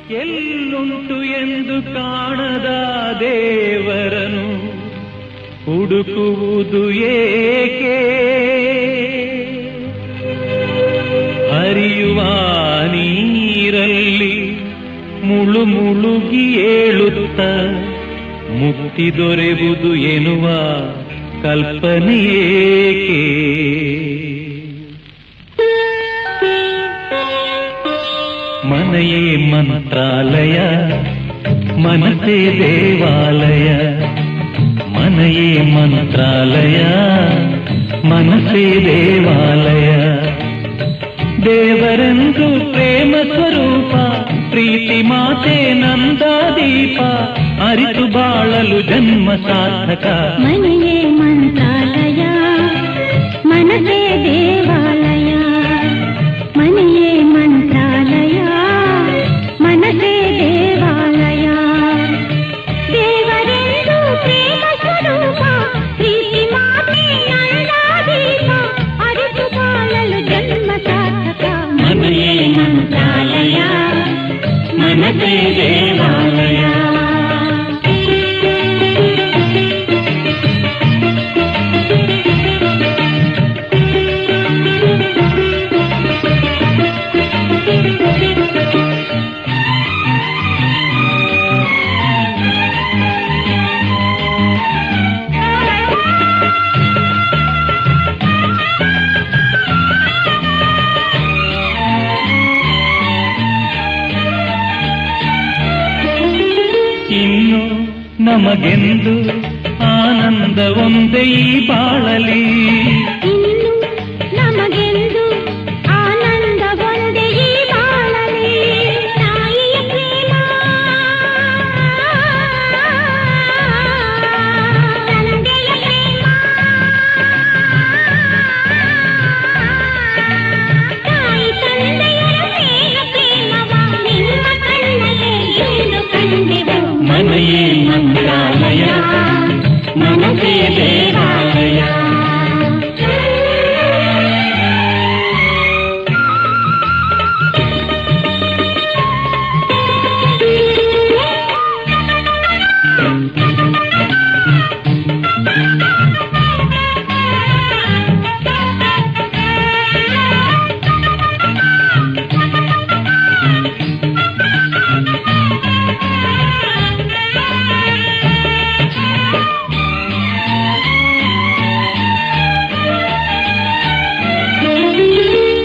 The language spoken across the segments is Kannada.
ಎಲ್ಲುಂಟು ಎಂದು ಕಾಣದ ದೇವರನು ಹುಡುಕುವುದು ಏಕೆ? ಹರಿಯುವ ನೀರಲ್ಲಿ ಮುಳುಗಿ ಏಳುತ್ತ ಮುಕ್ತಿ ದೊರೆಯುವುದು ಎನ್ನುವ ಕಲ್ಪನೆಯೇಕೆ? ಮನೆಯೇ ಮಂತ್ರಾಲಯ, ಮನಸೇ ದೇವಾಲಯ. ಮನೆಯೇ ಮಂತ್ರಾಲಯ, ಮನಸೇ ದೇವಾಲಯ. ದೇವರೆಂದು ಪ್ರೇಮ ಸ್ವರೂಪ, ಪ್ರೀತಿ ಮಾತೆ ನಂದಾದೀಪ. ಅರಿತು ಬಾಳಲು ಜನ್ಮ ಸಾರ್ಥಕ. ಮನೆಯೇ ಮಂತ್ರಾಲಯ, ಮನಸೇ ದೇವಾಲಯ. ಮನೆಯೇ ಮಂತ್ರಾಲಯ, ಮನಸೇ ದೇವಾಲಯ. ದೇವರೆಂದು ಪ್ರೇಮ ಸ್ವರೂಪ, ಪ್ರೀತಿ ಮಾತೆ ನಂದಾದೀಪ. ಅರಿತು ಬಾಳಲು ಜನ್ಮ ಸಾರ್ಥಕ. ಮನೆಯೇ ಮಂತ್ರಾಲಯ, ಮನಸೇ ದೇವಾಲಯ. ಇನ್ನು ನಮಗೆಂದು ಆನಂದ ಒಂದೇ ಈ ಬಾಳಲಿ. ಇನ್ನು ನಮಗೆಂದು ಆನಂದ ಒಂದೇ ಈ ಬಾಳಲಿ. ತಾಯಿಯ ಪ್ರೇಮ, ತಂದೆಯ ಪ್ರೇಮ, ತಾಯಿ ತಂದೆಯರ ಸ್ನೇಹ ಪ್ರೇಮವ ನಿಮ್ಮ ಕಣ್ಣಲ್ಲೇ ಎಂದು ಕಂಡೆವು. ಮನೆಯೇ ಮಂತ್ರಾಲಯ, ಮನಸೇ ದೇವಾಲಯ.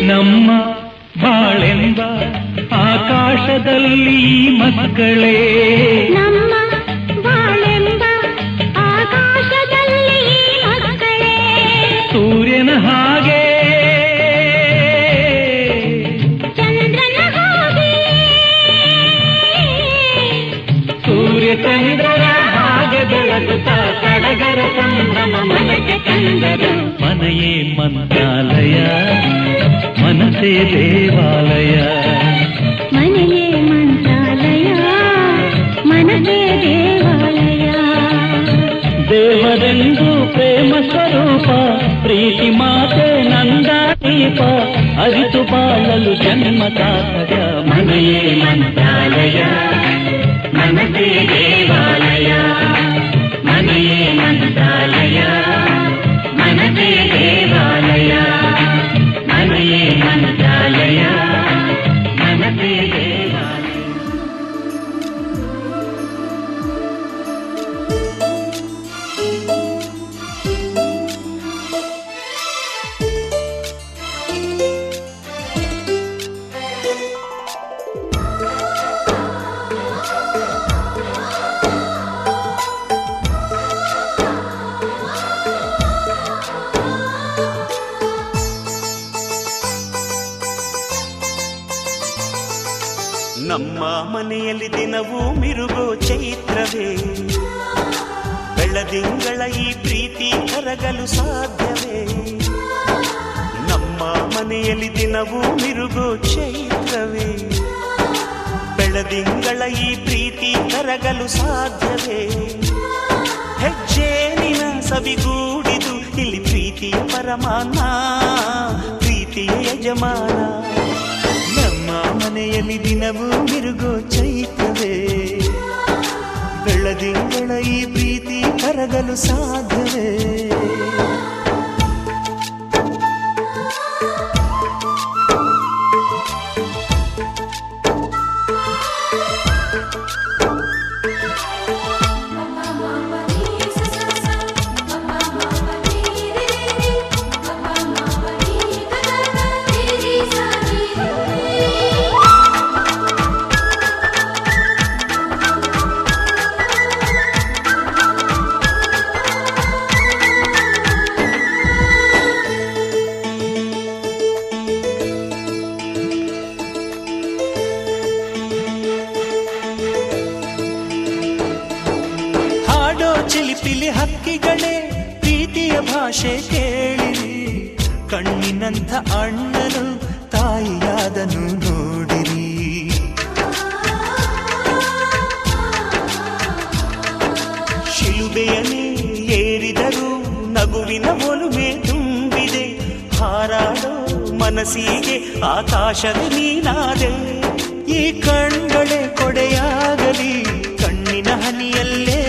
ನಮ್ಮ ಬಾಳೆಂಬ ಆಕಾಶದಲ್ಲಿ ಮಕ್ಕಳೇ, ನಮ್ಮ ಬಾಳೆಂಬ ಆಕಾಶದಲ್ಲಿ ಮಕ್ಕಳೇ. ಸೂರ್ಯನ ಹಾಗೆ ಚಂದ್ರನ ಹಾಗೆ, ಸೂರ್ಯ ಚಂದ್ರರ ಹಾಗೆ ಬೆಳಗುತ್ತಾ ಸಡಗರ ಸಂಭ್ರಮ ಮನಕ್ಕೆ ಕಂಡರು. ಮನೆಯೇ ಮಂತ್ರಾಲಯ, ಮನಸೇ ದೇವಾಲಯ. ಮನೆಯೇ ಮಂತ್ರಾಲಯ, ಮನಸೇ ದೇವಾಲಯ. ದೇವರೆಂದು ಪ್ರೇಮ ಸ್ವರೂಪ, ಪ್ರೀತಿ ಮಾತೆ ನಂದಾದೀಪ. ಅರಿತು ಬಾಳಲು ಜನ್ಮ ಸಾರ್ಥಕ. ಮನೆಯೇ ಮಂತ್ರಾಲಯ, ಮನಸೇ ದೇವಾಲಯ. ಮನೆಯೇ ಮಂತ್ರಾಲಯ, ಮನಸೇ ದೇವಾಲಯ. ಮನೆಯೇ ಮಂತ್ರಾಲಯ, ಮನಸೇ ದೇವಾಲಯ. ನಮ್ಮ ಮನೆಯಲ್ಲಿ ದಿನವೂ ಮಿರುಗೋ ಚೈತ್ರವೇ. ಬೆಳದಿಂಗಳ ಈ ಪ್ರೀತಿ ಕರಗಲು ಸಾಧ್ಯವೇ? ನಮ್ಮ ಮನೆಯಲ್ಲಿ ದಿನವೂ ಮಿರುಗೋ ಚೈತ್ರವೇ. ಬೆಳದಿಂಗಳ ಈ ಪ್ರೀತಿ ಕರಗಲು ಸಾಧ್ಯವೇ? ಹೆಜ್ಜೇನಿನ ಸವಿಗೂಡಿದು ಇಲ್ಲಿ ಪ್ರೀತಿಯ ಪರಮಾನ, ಪ್ರೀತಿಯ ಯಜಮಾನ. ನಮ್ಮ ಮನೆಯಲ್ಲಿ ದಿನವೂ ಮಿರುಗೋ ಚೈ ಕರಗಲು ಸಾಧ್ಯವೇ? ಚಿಲಿಪಿಲಿ ಹಕ್ಕಿಗಳೇ ಪ್ರೀತಿಯ ಭಾಷೆ ಕೇಳಿರಿ, ಕಣ್ಣಿನಂಥ ಅಣ್ಣನು ತಾಯಿಯಾದನು ನೋಡಿರಿ. ಶಿಲುಬೆಯನ್ನೇ ಏರಿದರೂ ನಗುವಿನ ಒಲುಮೆ ತುಂಬಿದೆ, ಹಾರಾಡೋ ಮನಸ್ಸಿಗೆ ಆಕಾಶವೇ ನೀನಾದೆ. ಈ ಕಣ್ಗಳೇ ಕೊಡೆಯಾಗಲಿ, ಕಣ್ಣಿನ ಹನಿಯಲ್ಲೇ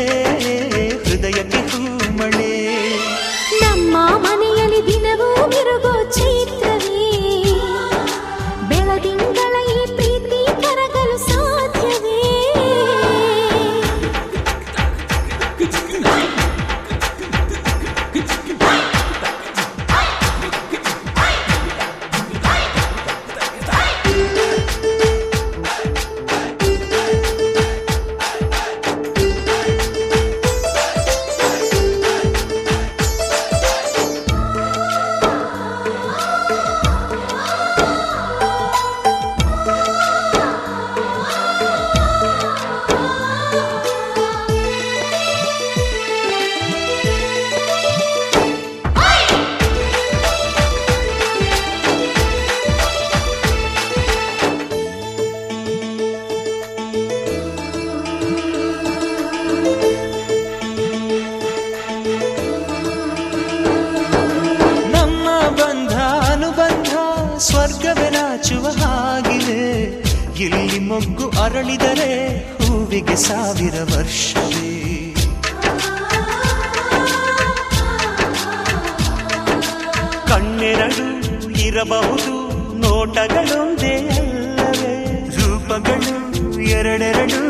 ಹೃದಯಕ್ಕೆ ಹೂಮಳೆ. ನಮ್ಮ ಮನೆಯಲ್ಲಿ ದಿನವೂ ಮಿರುಗೋ ಚೈತ್ರವೇ, ಬೆಳದಿಂಗಳ ಈ ಪ್ರೀತಿ ಕರಗಲು ಸಾಧ್ಯವೇ? ಸ್ವರ್ಗವೇ ನಾಚುವ ಹಾಗಿದೆ, ಇಲ್ಲಿ ಮೊಗ್ಗು ಅರಳಿದರೆ ಹೂವಿಗೆ 1000 ವರ್ಷವೇ. ಕಣ್ಣೆರಡು ಇರಬಹುದು, ನೋಟಗಳೊಂದೇ ಅಲ್ಲವೇ? ರೂಪಗಳು ಎರಡೆರಡು,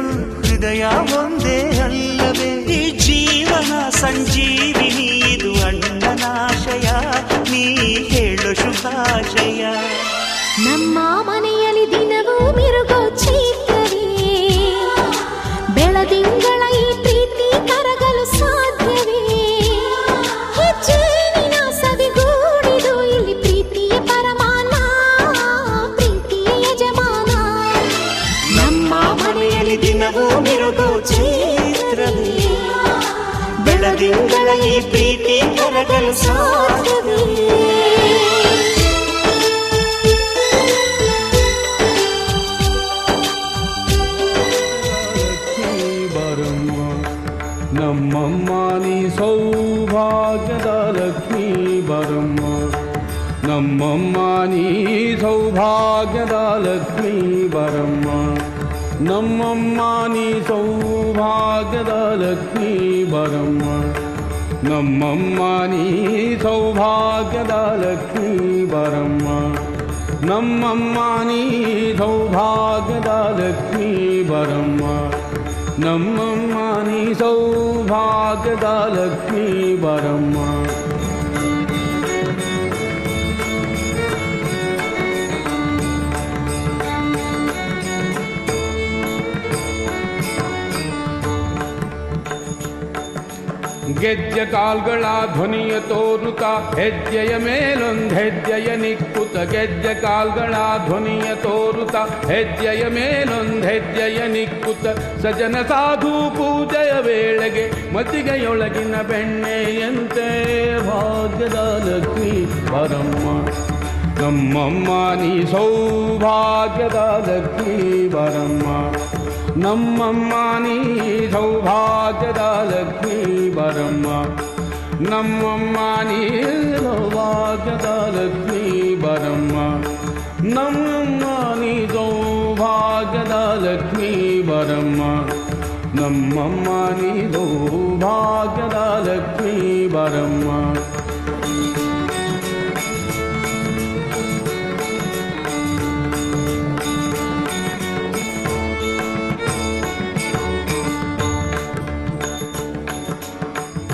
ಹೃದಯ ಒಂದೇ ಅಲ್ಲವೇ? ಈ ಜೀವನ ಸಂಜೀವಿನಿ, ಇದು ಅಣ್ಣನಾಶಯ, ನೀ ಹೇಳು ಶುಭಾಶಯ. ನಮ್ಮ ಮನೆಯಲ್ಲಿ ದಿನವೂ ಮಿರುಗೋ ಚೈತ್ರವೇ, ಬೆಳದಿಂಗಳ ಈ ಪ್ರೀತಿ ಕರಗಲು ಸಾಧ್ಯವೇ? ಹೆಚ್ಚೇನಿನ ಸವಿಗೂಡಿದು ಇಲ್ಲಿ ಪ್ರೀತಿಯ ಪರಮಾನ, ಪ್ರೀತಿಯ ಯಜಮಾನ. ನಮ್ಮ ಮನೆಯಲ್ಲಿ ದಿನವೂ ಮಿರುಗೋ ಚೈತ್ರವೇ, ಬೆಳದಿಂಗಳ ಈ ಪ್ರೀತಿ ಕರಗಲು ಸಾಧ್ಯವೇ? ನಮ್ಮಮ್ಮ ನೀ ಸೌಭಾಗ್ಯದ ಲಕ್ಷ್ಮೀ ಬರಮ್ಮ, ನಮ್ಮಮ್ಮ ನೀ ಸೌಭಾಗ್ಯದ ಲಕ್ಷ್ಮೀ ಬರಮ್ಮ, ನಮ್ಮಮ್ಮ ನೀ ಸೌಭಾಗ್ಯದ ಲಕ್ಷ್ಮೀ ಬರಮ್ಮ, ನಮ್ಮಮ್ಮ ನೀ ಸೌಭಾಗ್ಯದ ಲಕ್ಷ್ಮೀ ಬರಮ್ಮ, ನಮ್ಮಮ್ಮ ನೀ ಸೌಭಾಗ್ಯದ ಲಕ್ಷ್ಮೀ ಬರಮ್ಮ, ನಮ್ಮಮ್ಮ ನೀ ಸೌಭಾಗ್ಯದ ಲಕ್ಷ್ಮೀ ಬರಮ್ಮ. ಗೆಜ್ಜೆ ಕಾಲ್ಗಳ ಧ್ವನಿಯ ತೋರುತ್ತ ಹೆಜ್ಜೆಯ ಮೇಲೊಂದು ಹೆಜ್ಜೆಯ ನಿಕ್ಕುತ್ತ, ಗೆಜ್ಜೆ ಕಾಲ್ಗಳ ಧ್ವನಿಯ ತೋರುತ್ತ ಹೆಜ್ಜೆಯ ಮೇಲೊಂದು ಹೆಜ್ಜೆಯ ನಿಕ್ಕುತ್ತ, ಸಜನ ಸಾಧು ಪೂಜೆಯ ವೇಳೆಗೆ ಮತಿಗೆಯೊಳಗಿನ ಬೆಣ್ಣೆಯಂತೆ ಭಾಗ್ಯದ ಲಕ್ಷ್ಮೀ ಬರಮ್ಮ, ನಮ್ಮಮ್ಮ ನೀ ಸೌಭಾಗ್ಯದ ಲಕ್ಷ್ಮೀ ಬರಮ್ಮ, ನಮ್ಮಮ್ಮ ನೀ ಸೌಭಾಗ್ಯದ ಲಕ್ಷ್ಮೀ ಬರಮ್ಮ, ನಮ್ಮಮ್ಮ ನೀ ಸೌಭಾಗ್ಯದ ಲಕ್ಷ್ಮೀ ಬರಮ್ಮ, ನಮ್ಮಮ್ಮ ನೀ ಸೌಭಾಗ್ಯದ ಲಕ್ಷ್ಮೀ ಬರಮ್ಮ, ನಮ್ಮಮ್ಮ ನೀ ಸೌಭಾಗ್ಯದ ಲಕ್ಷ್ಮೀ ಬಾರಮ್ಮ.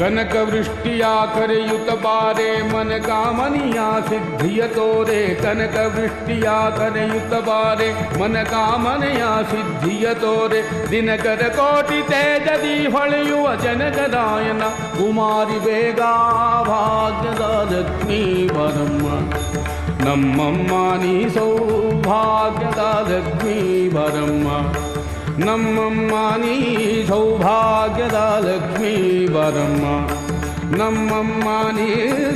ಕನಕ ವೃಷ್ಟಿಯ ಕರೆಯುತ್ತ ಬಾರೆ ಮನ ಕಾಮನಿಯ ಸಿದ್ಧಿಯ ತೋರೆ. ಕನಕ ವೃಷ್ಟಿಯ ಕರೆಯುತ್ತ ಬಾರೆ ಮನ ಕಾಮನೆಯ ಸಿದ್ಧಿಯ ತೋರೆ. ದಿನಕರ ಕೋಟಿ ತೇಜದಿ ಹೊಳೆಯುವ ಜನಕರಾಯನ ಕುಮಾರಿ ಬೇಗ ಭಾಗ್ಯದ ಲಕ್ಷ್ಮೀ ಬಾರಮ್ಮ. ನಮ್ಮಮ್ಮ ನೀ ಸೌಭಾಗ್ಯದ ಲಕ್ಷ್ಮೀ ಬಾರಮ್ಮ. ನಮ್ಮಮ್ಮ ನೀ ಸೌಭಾಗ್ಯದ ಲಕ್ಷ್ಮೀ ಬಾರಮ್ಮ. ನಮ್ಮಮ್ಮ ನೀ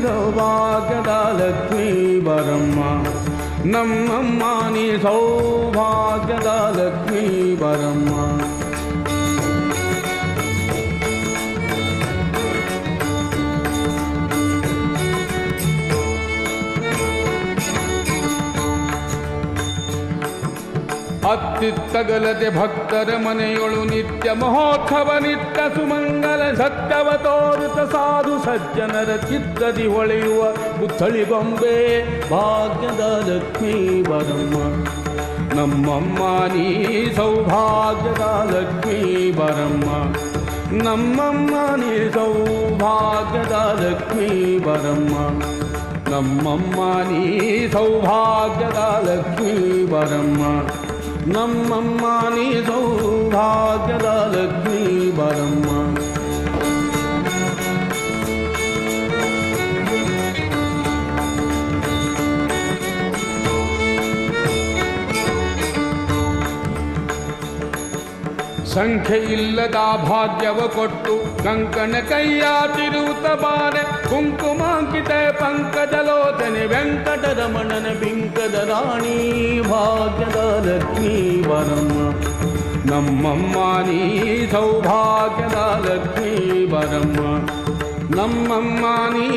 ಸೌಭಾಗ್ಯದ ಲಕ್ಷ್ಮೀ ಬಾರಮ್ಮ. ನಮ್ಮಮ್ಮ ನೀ ಸೌಭಾಗ್ಯದ ಲಕ್ಷ್ಮೀ ಬಾರಮ್ಮ. ಅತ್ತಿತ್ತಗಲದೆ ಭಕ್ತರ ಮನೆಯೊಳು ನಿತ್ಯ ಮಹೋತ್ಸವ ನಿತ್ಯ ಸುಮಂಗಲ ಸತ್ಯವ ತೋರುತ ಸಾಧು ಸಜ್ಜನರ ಚಿತ್ತದಿ ಹೊಳೆಯುವ ಪುತ್ಥಳಿ ಬೊಂಬೆ ಭಾಗ್ಯದ ಲಕ್ಷ್ಮೀ ಬಾರಮ್ಮ. ನಮ್ಮಮ್ಮ ನೀ ಸೌಭಾಗ್ಯದ ಲಕ್ಷ್ಮೀ ಬಾರಮ್ಮ. ನಮ್ಮಮ್ಮ ನೀ ಸೌಭಾಗ್ಯದ ಲಕ್ಷ್ಮೀ ಬಾರಮ್ಮ. ನಮ್ಮಮ್ಮ ನೀ ಸೌಭಾಗ್ಯದ ಲಕ್ಷ್ಮೀ ಬಾರಮ್ಮ. ನಮ್ಮಮ್ಮ ನೀ ಸೌಭಾಗ್ಯದ ಲಕ್ಷ್ಮೀ ಬಾರಮ್ಮ. ಸಂಖ್ಯೆ ಇಲ್ಲದ ಭಾಗ್ಯವ ಕೊಟ್ಟು ಕಂಕಣ ಕೈಯ ತಿರುವುತ ಬಾರೆ. ಕುಂಕುಮಾಂಕಿತ ಪಂಕಜಲೋಚನೆ ವೆಂಕಟರಮಣನ ಬಿಂಕದ ರಾಣಿ ಭಾಗ್ಯದ ಲಕ್ಷ್ಮೀ ಬಾರಮ್ಮ. ನಮ್ಮಮ್ಮ ನೀ ಸೌಭಾಗ್ಯದ ಲಕ್ಷ್ಮೀ ಬಾರಮ್ಮ. ನಮ್ಮಮ್ಮ ನೀ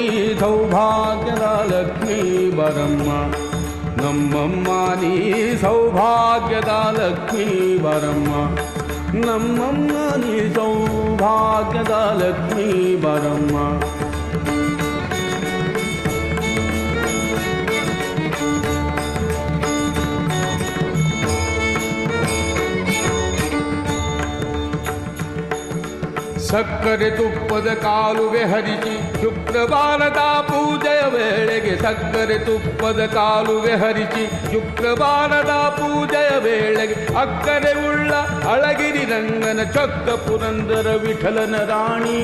ಸೌಭಾಗ್ಯದ ಲಕ್ಷ್ಮೀ ಬಾರಮ್ಮ. ನಮ್ಮಮ್ಮ ನೀ ಸೌಭಾಗ್ಯದ ಲಕ್ಷ್ಮೀ ಬಾರಮ್ಮ. ನಮ್ಮಮ್ಮ ನೀ ಸೌಭಾಗ್ಯದ ಲಕ್ಷ್ಮೀ ಬಾರಮ್ಮ. ಸಕ್ಕರೆ ತುಪ್ಪದ ಕಾಲುವೆ ಹರಿಸಿ ಶುಕ್ರವಾರದ ಪೂಜೆಯ ವೇಳೆಗೆ. ಸಕ್ಕರೆ ತುಪ್ಪದ ಕಾಲುವೆ ಹರಿಸಿ ಶುಕ್ರವಾರದ ಪೂಜೆಯ ವೇಳೆಗೆ. ಅಕ್ಕರೆ ಉಳ್ಳ ಅಳಗಿರಿ ರಂಗನ ಚೊಕ್ಕ ಪುರಂದರ ವಿಠಲನ ರಾಣಿ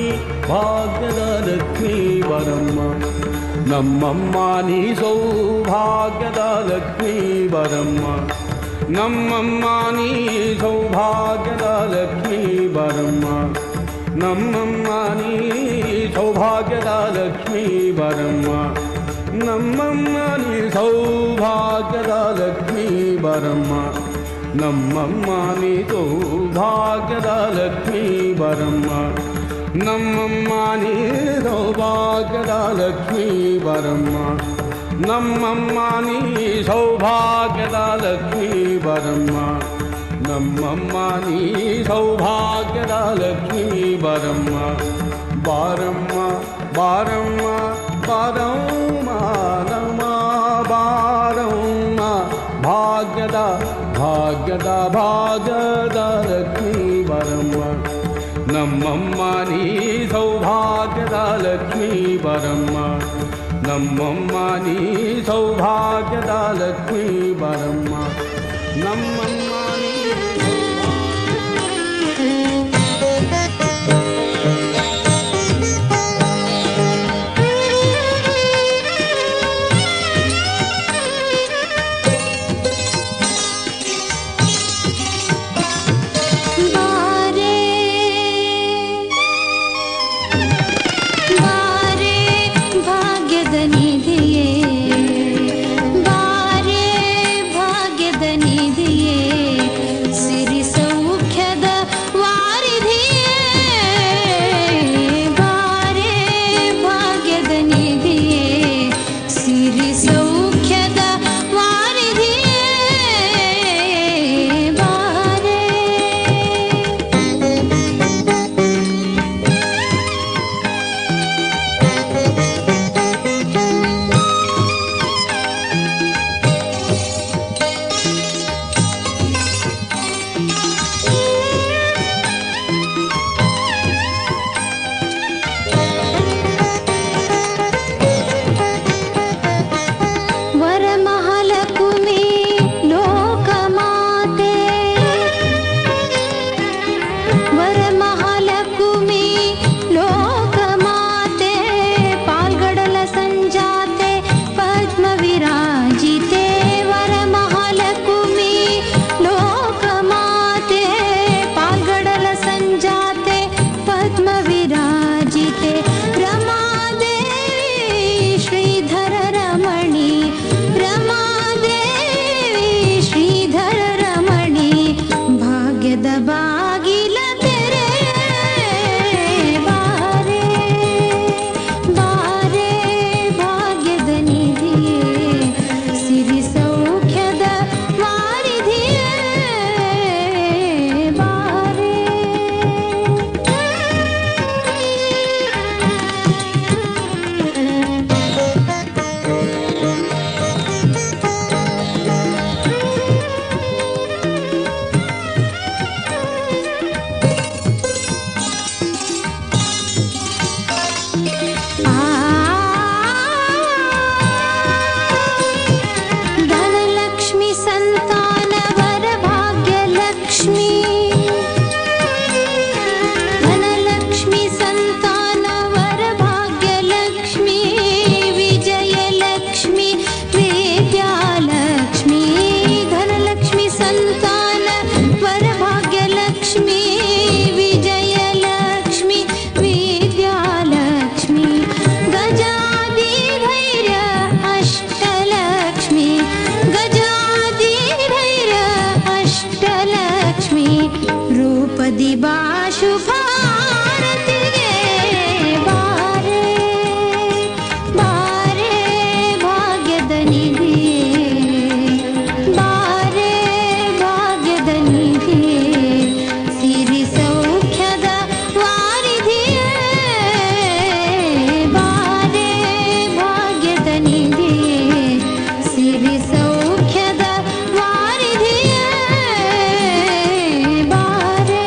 ಭಾಗ್ಯದ ಲಕ್ಷ್ಮೀ ಬಾರಮ್ಮ. ನಮ್ಮಮ್ಮ ನೀ ಸೌಭಾಗ್ಯದ ಲಕ್ಷ್ಮೀ ಬಾರಮ್ಮ. ನಮ್ಮಮ್ಮ ನೀ ಸೌಭಾಗ್ಯದ ಲಕ್ಷ್ಮೀ ಬಾರಮ್ಮ. ನಮ್ಮಮ್ಮ ನೀ ಸೌಭಾಗ್ಯದ ಲಕ್ಷ್ಮೀ ಬಾರಮ್ಮ. ನಮ್ಮಮ್ಮ ನೀ ಸೌಭಾಗ್ಯದ ಲಕ್ಷ್ಮೀ ಬಾರಮ್ಮ. ನಮ್ಮಮ್ಮ ನೀ ಸೌಭಾಗ್ಯದ ಲಕ್ಷ್ಮೀ ಬಾರಮ್ಮ. ನಮ್ಮಮ್ಮ ನೀ ಸೌಭಾಗ್ಯದ ಲಕ್ಷ್ಮೀ ಬಾರಮ್ಮ. ನಮ್ಮಮ್ಮ ನೀ ಸೌಭಾಗ್ಯದ ಲಕ್ಷ್ಮೀ ಬಾರಮ್ಮ. ನಮ್ಮಮ್ಮ ನೀ ಸೌಭಾಗ್ಯದ ಲಕ್ಷ್ಮೀ ಬಾರಮ್ಮ. ಬಾರಮ್ಮ ಬಾರಮ್ಮ ಬಾರಮ್ಮ ನಮ್ಮ ಬಾರಮ್ಮ. ಭಾಗ್ಯದ ಭಾಗ್ಯದ ಭಾಗ್ಯದ ಲಕ್ಷ್ಮೀ ಬಾರಮ್ಮ. ನಮ್ಮಮ್ಮ ನೀ ಸೌಭಾಗ್ಯದ ಲಕ್ಷ್ಮೀ ಬಾರಮ್ಮ. ನಮ್ಮಮ್ಮ ನೀ ಸೌಭಾಗ್ಯದ ಲಕ್ಷ್ಮೀ ಬಾರಮ್ಮ. ನಮ್ಮಮ್ಮ ಭಾಗ್ಯದ ನಿಧಿಯೇ ಮುದಿ ಬಾ ಶುಭಾರತಿಗೆ ಬಾರೆ ಬಾರೆ ಭಾಗ್ಯದ ನಿಧಿಯೇ ಬಾರೆ ಭಾಗ್ಯದ ನಿಧಿಯೇ ಸಿರಿ ಸೌಖ್ಯದ ವಾರಿಧಿಯೇ ಬಾರೆ ಭಾಗ್ಯದ ನಿಧಿಯೇ ಸಿರಿ ಸೌಖ್ಯದ ವಾರಿಧಿಯೇ ಬಾರೆ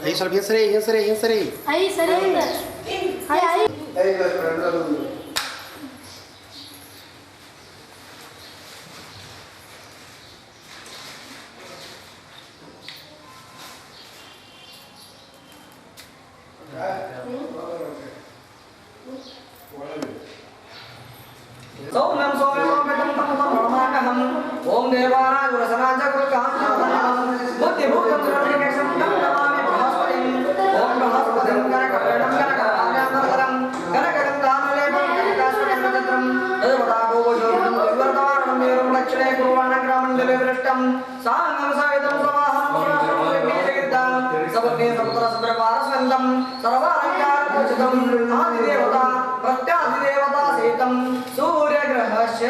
ಐ ಸ್ವಲ್ಪ ಹೆಸರೇ ಹೆಸರೇ ಹೆಸರೇ ಐ ಸರಿ ಐ ಐ सौम्यं सौम्यं तमहम् ओम देवानाय रसनाय कुलकान्तं बुद्धिभूतं ऋषिकेशं तं नमामि बृहस्पतिं ओम बृहस्पतिं गणकवर्णं गणकवाद्यामरधरं गणकगन्धानुलेपं गणकाश्वरं देवतागोवशोभं विवर्तमानं मेरुं दक्षिणे कुर्वाणग्रामण्डले वृष्टं साङ्गं सवितं समाहं वीरगिरिदां सपत्ने समुद्रसुब्रवारस्वन्दं सर्वालङ्कारपूजितं आदिदेवता प्रत्यादिदेवता सहितं सूर्यग्रहस्य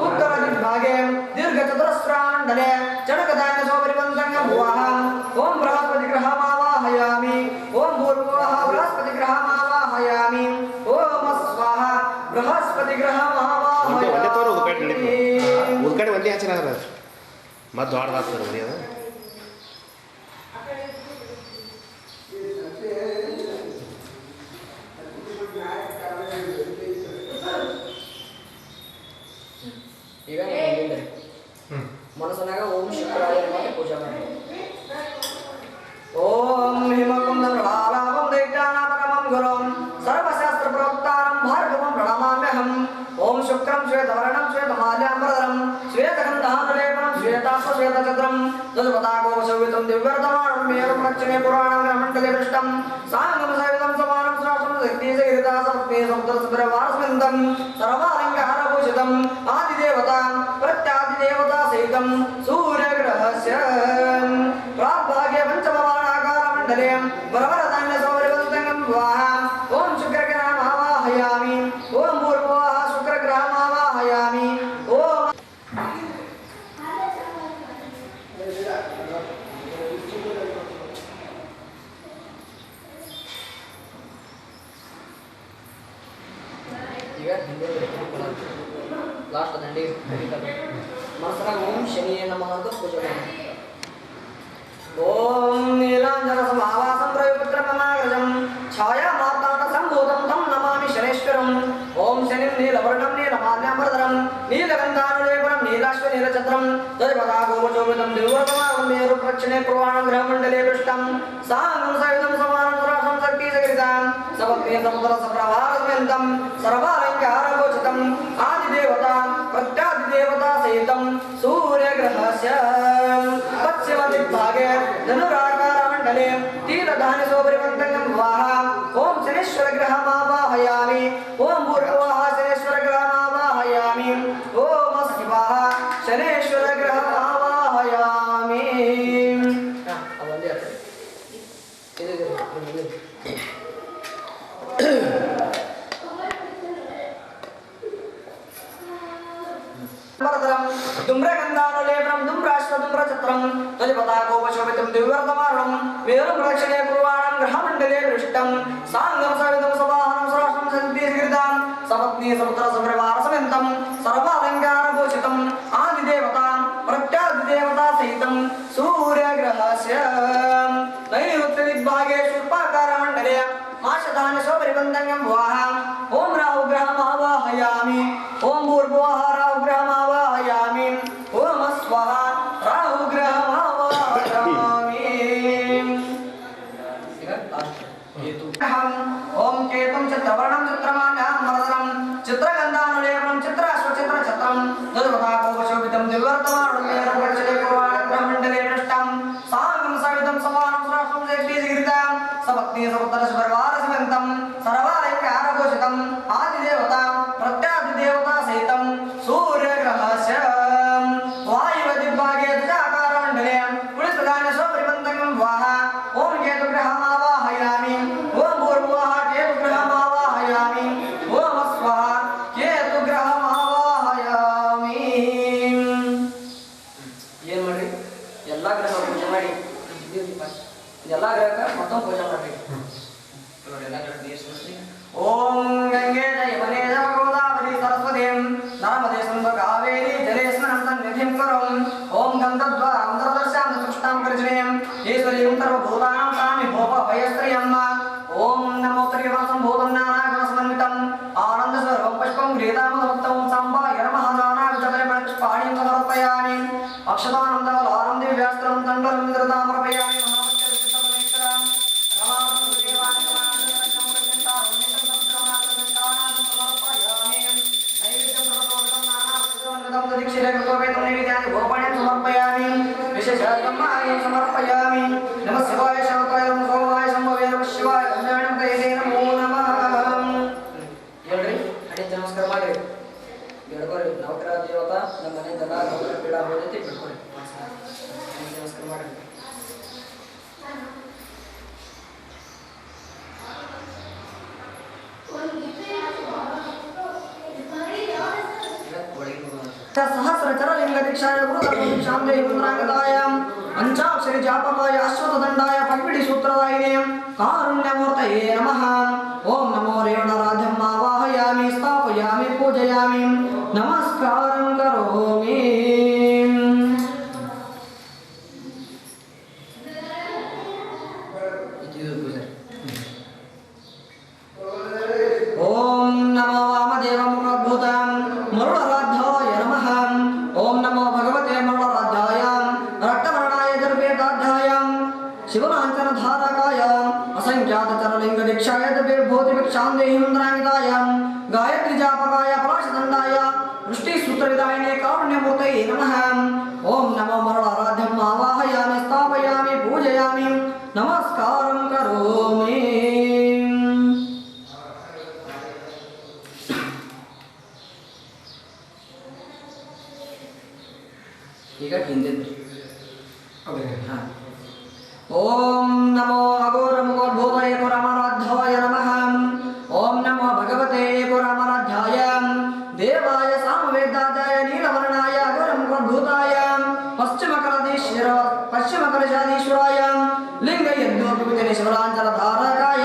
उत्तरदिग्भागे दीर्घचतुरस्रामण्डले चणकधान्यसोपरिबन्धं भुवः ओम बृहस्पतिग्रहमावाहयामि ओम भूर्भुवः बृहस्पतिग्रहमावाहयामि ओम स्वाहा बृहस्पतिग्रहमावाहयामि ಒಂದೇ ತೋರು ಉದ್ಕಡೆ ಒಂದೇ ಹಚ್ಚಿರ ಮತ್ತೆ ದೊಡ್ಡದಾಗ್ತದೆ ಬರೀ ಅದು ಈಗ ಮನಸ್ಸನಾಗ ಓಂ ಶುಕ್ರಾಯ ನಮಃ ಪೂಜೆ ಮಾಡಿ ಓಂ ಹಿಮಕುಂದಂ ರಾಲಾಭಂ ದೈತ್ಯಾನಾಪರಮಂ ಗುರುಂ ಸರ್ವಶಾಸ್ತ್ರ ಪ್ರೋಕ್ತಾರಂ ಭಾರ್ಗವಂ ಪ್ರಣಮಾಮ್ಯಹಂ ಓಂ ಶುಕ್ರಂ ಶ್ವೇತವರ್ಣಂ ಶ್ವೇತಮಾಲ್ಯಾಂಬರಧರಂ ಶ್ವೇತಗಂಧಾನುಲೇಪನಂ ಶ್ವೇತಾಶ್ವಶ್ವೇತಚಂದ್ರಂ ತದುಪತಾಗೋಪಶೋಭಿತಂ ದಿವ್ಯರ್ತಮಾಣಂ ಮೇರುಂ ದಕ್ಷಿಣೇ ಪುರಾಣಂ ಗ್ರಹಮಂಡಲೆ ಪೃಷ್ಟಂ ಸಾಂಗಂ ಸವಿತಂ ಸಮಾನಂ ಶ್ರಾಷ್ಟಂ ಶಕ್ತಿಸಹಿತಾಸಮಗ್ನೇ ಸಪ್ತರಸಪರವಾರಸ್ಮಿಂದಂ ಸರ್ವಾಲಂಕಾರಭೂಷಿತಂ ಆದಿದೇವತಾ ಪ್ರತ್ಯಾದಿದೇವತಾ ಸಹಿತಂ ಸೂರ್ಯಗ್ರಹಸ್ಯ ಪ್ರಾಗ್ಭಾಗ್ಯ ಪಂಚಮವಾಣಾಕಾರಮಂಡಲೆ ವರವರಧಾನ್ಯಸೌರವಂತಂಗಂ ವಿವಾಹ ಓಂ ಶುಕ್ರಗ್ರಹಮಾವಾಹಯಾಮಿ ಓಂ ಭೂರ್ಭುವಃ ಶುಕ್ರಗ್ರಹಮಾವಾಹಯಾಮಿ ಓಂ ಈಗ ಹಿಂದೆ ಲಾಸ್ಟ್ ದಂಡಿ ಮನಸ್ಸನಾಗ ಓಂ ಶನಿಯೇ ನಮಃ ಅಂತ ಪೂಜೆ ಮಾಡಿ ಓಂ ನೀಲಾಂಜನ ಸಮಾವಾಸಂ ಪ್ರಯುಪುತ್ರಮನಾಗ್ರಜಂ ಛಾಯಾ ಮಾತಾಟ ಸಂಭೂತಂ ತಂ ನಮಾಮಿ ಶನೇಶ್ವರಂ ಓಂ ಶನಿಂ ನೀಲವರ್ಣಂ ನೀಲಮಾಲ್ಯಾಂಬರಧರಂ ನೀಲಗಂಧಾನುಲೇಪನಂ ನೀಲಾಶ್ವ ನೀಲಚಂದ್ರಂ ದೈವತಾಗೋಪಶೋಭಿತಂ ದಿವ್ಯರ್ತಮಾನಂ ಮೇರು ಪ್ರಕ್ಷಿಣೆ ಪುರ್ವಾಣಂ ಗ್ರಹಮಂಡಲೆ ಪೃಷ್ಟಂ ಸಾಂಗಂ ಸವಿತಂ ಸಮಾನಂ ಸುರಾಶಂ ಶಕ್ತಿಸಹಿತಾಂ ಸಪತ್ನೇ ಸಮುದ್ರಸಪ್ರವಾರಸ್ಮಿಂದಂ ಸರ್ವಾಲಂಕಾರಗೋಚಿತಂ ಆದಿದೇವತಾ ಪ್ರತ್ಯಾದಿದೇವತಾ ಸಹಿತಂ ಸೂರ್ಯಗ್ರಹಸ್ಯ पश्चिमदिग्भागे धनुराकारमण्डले तीर्थधान्यसोपरिबन्धं विवाह ओम शनेश्वरग्रहमावाहयामि ओम भूर्भुवः शनेश्वरग्रहमावाहयामि ओम शिवः शनेश्वरग्रहमावाहयामि अवंदे आते धूम्रगन्धानुलेपनं धूम्राश्वधूम्रचत्रं तदिपताकोपशोभितं दिव्यवर्तमानं मेरुं प्रदक्षिणे कुर्वाणं ग्रहमण्डले दृष्टं साङ्गं सवितं सवाहनं सुराष्ट्रं शक्तिसहितां सपत्नी समुद्रसपरिवारसमेतं सर्वालङ्कारभूषितम् आदिदेवतां प्रत्यादिदेवता सहितं सूर्यग्रहस्य नैऋत्यदिग्भागे शूर्पाकारमण्डले माषधान्यसोपरिबन्धं भुवः ओम राहुग्रहमावाहयामि ओम भूर्भुवः राहुग्रहमावाहयामि ओम स्वाहा राहुग्रहमावाहयामि ओम केतुं चित्रवर्णं चित्रमाल्याम्बरधरं चित्रगन्धानुलेपनं चित्राश्वचित्रछत्रं तदुपताकोपशोभितं दिव्यवर्तमानं मेरुं प्रक्षिणे कुर्वाणग्रहमण्डले पृष्टं साङ्गं सवितं समानं सुराष्ट्रं शक्तिसहितां सपत्नी समुद्रसपरिवारसमेतं सर्वालङ्कारभूषितं आदिदेवता प्रत्यादिदेवता सहितं सूर्यग्रहस्य वायुव्यदिग्भागे द्विजाकारमण्डले पुलिसधान्यसोपरिबन्धं विवाह ओम केतुग्रहमावाहयामि ओम भूर्भुवः केतुग्रहमावाहयामि ओम स्वाहा केतुग्रहमावाहयामि ಏನು ಮಾಡಿ ಎಲ್ಲ ಗ್ರಹ ಪೂಜೆ ಮಾಡಿ ಎಲ್ಲ ಗ್ರಹಕ್ಕೆ ಮತ್ತೊಂದು ಪೂಜೆ ಮಾಡಬೇಕು ವೇದಾಮದಮತ್ತಂ ಸಂಭಾಯ ನಮಃ ನಾನಾವಿಧಪರಿಮಳಪುಷ್ಪಾಣಿಂ ಸಮರ್ಪಯಾಮಿ ಅಕ್ಷತಾನಂ ಧವಲಾನಂ ದಿವ್ಯಾಸ್ತ್ರಂ ತಂಡಲಂ ವಿದೃತಾಮರ್ಪಯಾಮಿ ಮಹಾಮಂತ್ರಂ ರಮಾನಂ ದೇವಾನಂ ಸಮರ್ಪಯಾಮಿ ನೈವೇದ್ಯಂ ಪ್ರಸಾದಂ ನಾನಾವಿಧಂ ದೀಕ್ಷಿರೇ ಕೃಪವೇತಂ ನೈವೇದ್ಯಾನಿ ಗೋಪಾಣಿ ಸಮರ್ಪಯಾಮಿ ವಿಶೇಷಕರ್ಮಾಣಿ ಸಮರ್ಪಯಾಮಿ ನಮಃ ಶಿವಾಯ ಶಾಂತಾಯ ನಮಃ ಸೋಮಾಯ ಸಂಭವೇ ನಮಃ ಶಿವಾಯ ಕಲ್ಯಾಣಂ ಕೈದೇ ನಮೋ ನಮಃ ಹೇಳ್ರಿ ಅಡಿತ ನಮಸ್ಕಾರ ಮಾಡಿ ಬೇಡ್ಕೊರಿ ನವಗ್ರಹ ದೇವತಾ ನಮ್ಮ ಮನೆಯಿಂದಲ್ಲ ನವಗ್ರಹ ಪೀಡ ಹೋದೈತಿ ಬಿಡ್ಕೊರಿ ನಮಸ್ಕಾರ ಮಾಡಿ सहस्रचर लिंग दीक्षाय गुरुधर्म देवन्द्रांगदाय पंचाक्षरी जापकाय अश्वतदंडाय पट्पिडी सूत्रदायिने कारुण्यमूर्तये नमः ओम नमो रेवणराध्यम् आवाहयामि स्थापयामि पूजयामि नमस्कारं करोमि ओम नमो वामदेव मुखोद्भूतं मरुडराध्याय नमः ओम नमो भगवते मरुडराध्याय रक्तवर्णाय दुर्वेदाध्याय शिवलांचन धारकाय असंख्यात चरलिंग दीक्षाय दुर्भूति भिक्षां देहिन्द्रांगिताय गायत्री जापकाय पलाशदंडाय वृष्टि सूत्रविदायिने कारुण्यमूर्तये नमः ओम नमो मरुडराध्यम् आवाहयामि स्थापयामि पूजयामि नमस्कारं करोमि ಈಗ ಹಿಂದೆ ಓಂ ನಮೋ ಅಘೋರ ಮುಖೋದ್ಭೂತಾಯ ಏಕೋರಾಮಾರಾಧ್ಯಾಯ ನಮಃ ಓಂ ನಮೋ ಭಗವತೆ ಏಕೋರಾಮಾರಾಧ್ಯಾಯ ದೇವಾಯ ಸಾಮವೇದಾಧ್ಯಾಯ ನೀಲವರ್ಣಾಯ ಅಘೋರ ಮುಖೋದ್ಭೂತಾಯ ಪಶ್ಚಿಮಕಲಶಾಧೀಶ್ವರಾಯ ಲಿಂಗ ಯಜ್ಞೋಪವಿತನೆ ಶಿವಲಾಂಚನ ಧಾರಕಾಯ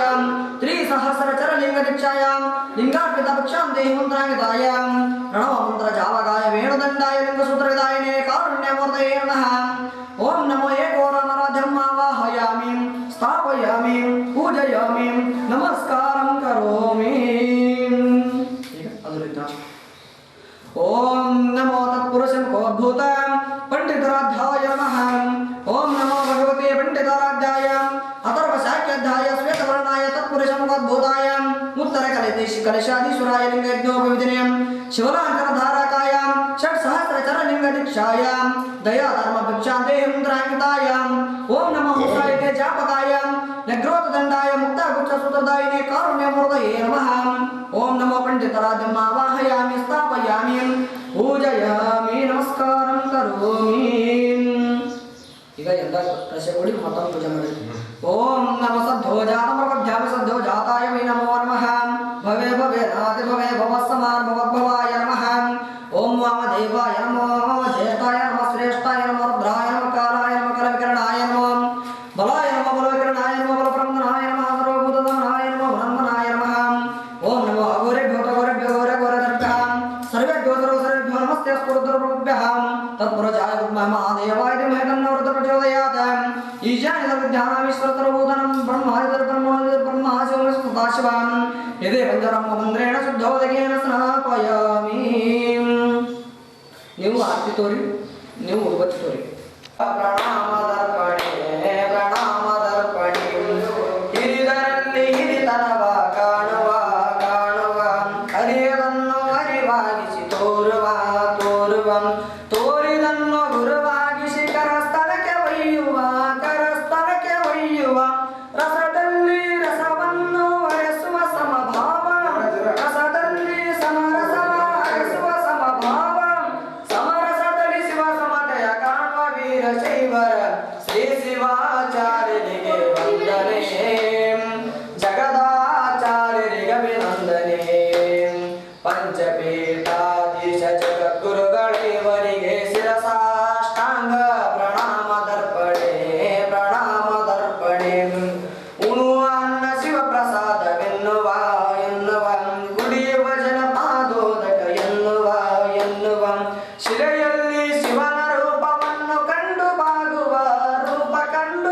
ತ್ರಿಸಹಸ್ರಚರ ಲಿಂಗ ದೀಕ್ಷಾಯ ಲಿಂಗಾರ್ಪಿತ ಭಕ್ಷಾಂ ದೇಹಿಮಂತ್ರಾಂಗಿತಾಯ ಪ್ರಣವ ಮಂತ್ರ ಜಾವಗಾಯ ವೇಣುದಂಡಾಯ ಲಿಂಗಸೂತ್ರವಿದಾಯಿನೇ ಕಾರುಣ್ಯಮೂರ್ತಯೇ ನಮಃ ಓಂ ನಮೋ ಏಕೋರಾಮಾರಾಧ್ಯम् ಆವಾಹಯಾಮಿ ಸ್ಥಾಪಯಾಮಿ ಪೂಜಯಾಮಿ ನಮಸ್ಕಾರಂ ಕರೋಮಿ ಓಂ ನಮೋ ತತ್ಪುರುಷಂ ಕೋದ್ಭೂತ ಪಂಡಿತರಾಧ್ಯಾಯ ನಮಃ ಓಂ ನಮೋ ಭಗವತೆ ಪಂಡಿತಾರಾಧ್ಯಾಯ ಅಥರ್ವ ಶಾಕ್ಯಾಧ್ಯಾಯ ಶ್ವೇತವರ್ಣಾಯ ತತ್ಪುರುಷಂ ಕೋದ್ಭೂತಾಯ ಉತ್ತರ ಕಲಶಾಧೀಶ್ವರಾಯ ಲಿಂಗಯಜ್ಞೋಪವಿಧಿನೇ ಶಿವಲಾಂಚನ ಧಾರಕಾಯ ಷಟ್ ಸಹಸ್ರಚರ ಲಿಂಗ ದೀಕ್ಷಾಯ ದಯಾ ಧರ್ಮ ಭಿಕ್ಷಾಂ ದೇಹಿಂದ್ರಾಂಗಿತಾಯ ಓಂ ನಮೋ ಮುಸಾಯಿತೆ ಜಾಪಕಾಯ ನಗ್ರೋತದಂಡಾಯ ಮುಕ್ತಾಗುಚ್ಛ ಸೂತ್ರದಾಯಿನೇ ಕಾರುಣ್ಯಮೂರ್ತಯೇ ನಮಃ ಓಂ ನಮೋ ಪಂಡಿತರಾಧ್ಯम् ಆವಾಹಯಾಮಿ ಸ್ಥಾಪಯಾಮಿ ಪೂಜಯಾಮಿ ನಮಸ್ಕಾರಂ ಕರೋಮಿ ಈಗ ಎಲ್ಲ ರಶೆ ಕೊಡಿ ಮತ್ತೊಂದು ಪೂಜೆ ಮಾಡಿ ಓಂ ನಮ ಸದ್ಧೋಜಾತಮರ್ವಧ್ಯಾಮಿ ಸದ್ಧೋಜಾತಾಯ ವೈ ನಮೋ ನಮಃ ಭವೇ ಭವೇ ನಾತಿ ಭವೇ ಭವಸ್ಸಮಾನ್ ಭವದ್ಭವಾಯ ನಮಃ ಓಂ ವಾಮದೇವಾಯ ನಮೋ ಜೇತಾಯ ನಮಃ ಶ್ರೇಷ್ಠಾಯ ನಮೋ ರುದ್ರಾಯ ನಮಃ ಕಾಲಾಯ ನಮಃ ಕಲವಿಕರಣಾಯ ನಮೋ ಬಲಾಯ ನಮಃ ಬಲವಿಕರಣಾಯ ನಮಃ ಬಲಪ್ರಮದನಾಯ ನಮಃ ಸರ್ವಭೂತಧನಾಯ ನಮಃ ಬ್ರಹ್ಮನಾಯ ನಮಃ ಓಂ ನಮೋ ಅಘೋರೇಭ್ಯೋ ಘೋರೇಭ್ಯೋ ಸರ್ವೇಭ್ಯೋ ಸರ್ವೇಭ್ಯೋ ನಮಸ್ತೆ ಸ್ಫುರದ್ರಭ್ಯಃ ತತ್ಪುರಜಾಯ ಮಹಾದೇವಾಯ ಧೀಮಹಿ ತನ್ನೋ ಪ್ರಚೋದಯಾತ್ ಈಶಾನ್ಯ ವಿದ್ಯಾನಾಮೀಶ್ವರತರಭೂತನಂ ಬ್ರಹ್ಮಾದಿರ್ಬ್ರಹ್ಮಾದಿರ್ಬ್ರಹ್ಮಾಶಿವಂ ಯದೇ ಪಂಚರಂ ಮಂತ್ರೇಣ ಶುದ್ಧೋದಕೇನ ಸ್ನಾಪಯಾಮಿ ನೀವು ಆರತಿ ತೋರಿ ನೀವು ಉಡುಬತ್ತಿ ತೋರಿ ಪ್ರಣಾಮದರ್ಪಣೆ ಹಿರಿದರಲ್ಲಿ ಹಿರಿತನವ ಕಾಣುವ ಅರಿಯದನ್ನು ಅರಿವಾಗಿಸಿ ತೋರುವ ತೋರಿದನ್ನು ಗುರುವಾಗಿಸಿ ಕರಸ್ಥಳಕ್ಕೆ ಒಯ್ಯುವ ರಸದಲ್ಲಿ ರಸವನ್ನು ಅರಸುವ ಸಮಭಾವ ರಸದಲ್ಲಿ ಸಮರಸವ ಅರಸುವ ಸಮಭಾವ ಸಮರಸದಲ್ಲಿ ಶಿವ ಸಮತೆಯ ಕಾಣುವ ವೀರಶೈವರ ಶ್ರೀ ಶಿವಾಚಾರ್ಯರಿಗೆ ವಂದನೆ ಜಗದಾಚಾರ್ಯರಿಗೆ ಅಭಿನಂದನೆ ಪಂಚಪೀಠಾಧೀಶ ಜಗದ್ಗುರುಗಳೇವರಿಗೆ ಶಿರಸಾಷ್ಟಾಂಗ ಪ್ರಣಾಮದರ್ಪಣೆ ಉಣುವ ಅನ್ನ ಶಿವಪ್ರಸಾದವೆನ್ನುವ ಕುಡಿಯುವ ಜನಪಾದೋದಕ ಎನ್ನುವ ಶಿಲೆಯಲ್ಲಿ ಶಿವನ ರೂಪವನ್ನು ಕಂಡು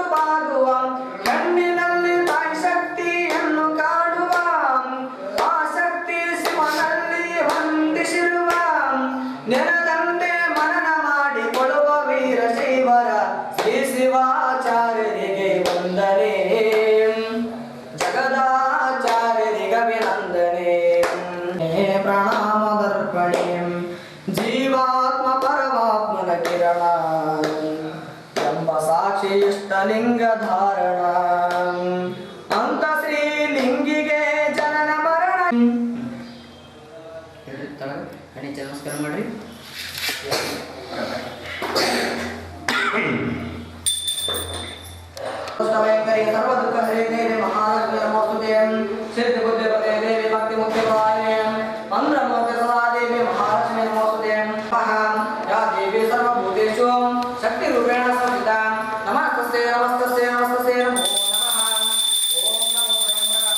ಬಾಗುವ ಕಣ್ಣಿನಲ್ಲಿ ತಾಯಿ ಶಕ್ತಿಯನ್ನು ಕಾಣುವ ಆ ಶಕ್ತಿ ಶಿವನಲ್ಲಿ ಪ್ರಣಾಮದರ್ಪಣೆ ಜೀವಾತ್ಮ ಪರಮಾತ್ಮನ ಕಿರಣ ಎಂಬ ಸಾಕ್ಷಿ ಇಷ್ಟಲಿಂಗ ಧಾರಣ ಅಂತ ಶ್ರೀಲಿಂಗಿಗೆ ಜನನ ಮರಣ ಗಣೇಶ ನಮಸ್ಕಾರ ಮಾಡ್ರಿ. ಸರ್ವ ದುಃಖ ಹರೇ ದೇವಿ ಮಹಾಲಕ್ಷ್ಮಿ ನಮೋಸ್ತುತೆ ಸಿದ್ಧಿ ಬುದ್ಧಿ ಪದೇ ದೇವಿ ಭಕ್ತಿ ಮುಕ್ತಿ ಪ್ರದಾಯಿನಿ ಮಂದ್ರ ಮೋಕ್ಷ ಸದಾ ದೇವಿ ಮಹಾಲಕ್ಷ್ಮಿ ನಮೋಸ್ತುತೆ ಯಾ ದೇವಿ ಸರ್ವಭೂತೇಷು ಶಕ್ತಿ ರೂಪೇಣ ಸಂಸ್ಥಿತಾ ನಮಸ್ತಸ್ಯೈ ನಮಸ್ತಸ್ಯೈ ನಮಸ್ತಸ್ಯೈ ನಮೋ ನಮಃ. ಓಂ ನಮೋ ಸ್ವಯಂಪ್ರಕಾಶ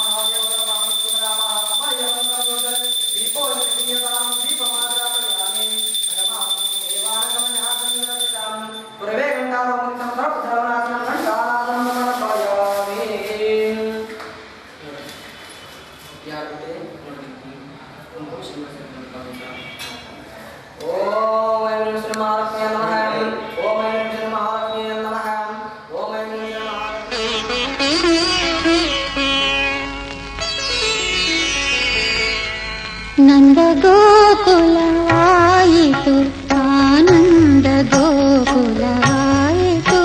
ಮಹಾದೇವರ ವಾಮನಸುಂದರ ಮಹಾಸಭಾಯ ದೀಪೋ ದೀಪಮಾತ್ರ ಪ್ರಯಾಮಿ ನಮಃ ದೇವಾನಗಮನಾಸಂಗರಚಿತಾಂ ಪುರವೇ ಗಂಗಾರೋ ಮುಕ್ತಂ ಸರ್ವಧರ್ಮನಾಶನಂ ಗಂಗಾನಾಥಂ ಸಮರ್ಪಯಾಮಿ. ಓಂ ಐಂ ಶ್ರೀ ಮಹಾಲಕ್ಷ್ಮೀ ನಮಃ. ಓಂ ಐಂ ಶ್ರೀ ಮಹಾಲಕ್ಷ್ಮೀ ನಮಃ. ಓಂ ಐಂ ಶ್ರೀ ನಂದ ಗೋಕುಲವಾಯಿತು ಆನಂದ ಗೋಕುಲವಾಯಿತು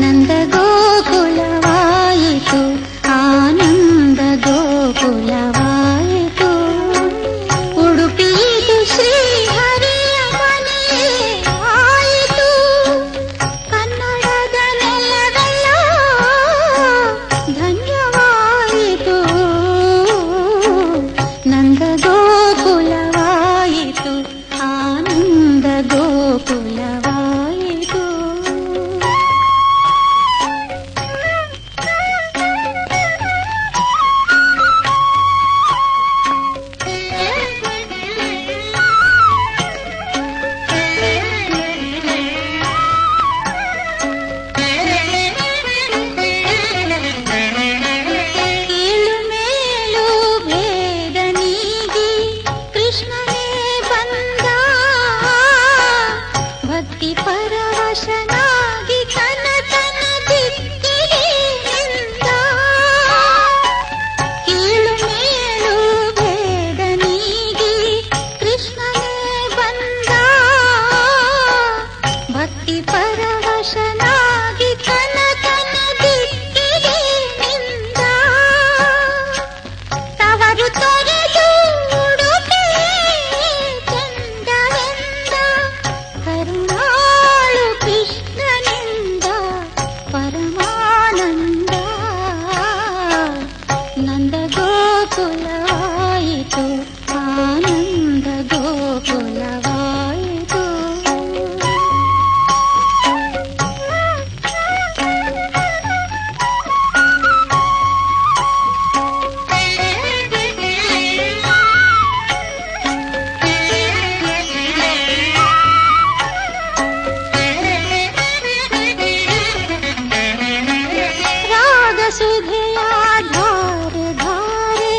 ನಂದ ಗೋಕುಲವಾಯಿತು ಆನಂದ ಗೋಕುಲವಾಯಿತು ಉಡುಪಿದು ಶ್ರೀಹರಿಯ ಮನೆ ಆಯಿತು ಕನ್ನಡದ ನೆಲವೆಲ್ಲ ಧನ್ಯವಾಯಿತು ನಂದ ಗೋಕುಲವಾಯಿತು ಆನಂದ ಗೋಕುಲವಾಯಿತು. ಕೀಳು ಮೇಲು ಭೇದ ನೀಗಿ ಕೃಷ್ಣನೇ ಬಂದ ಭಕ್ತಿ ಪರವಶನಾಗಿ ಕನಕನ ದಿಕ್ಕಿಗೆ ನಿಂದ ಕೀಳು ಮೇಲು ಭೇದ ನೀಗಿ ಕೃಷ್ಣನೇ ಬಂದ ಭಕ್ತಿ ಪರವಶನಾಗಿ ಕನಕನ ದಿಕ್ಕಿಗೆ ನಿಂದ ತವರು ತೊರೆದು ಉಡುಪಿ ಚಂದವೆಂದ ಕರುಣಾಳು ಕೃಷ್ಣನಿಂದ ಪರಮಾನಂದ ನಂದ ಗೋಕುಲವಾಯಿತು ಆನಂದ ಗೋಕುಲವಾಯಿತು. ರಾಗ ಸುಧೆಯ ಧಾರೆ ಧಾರೆ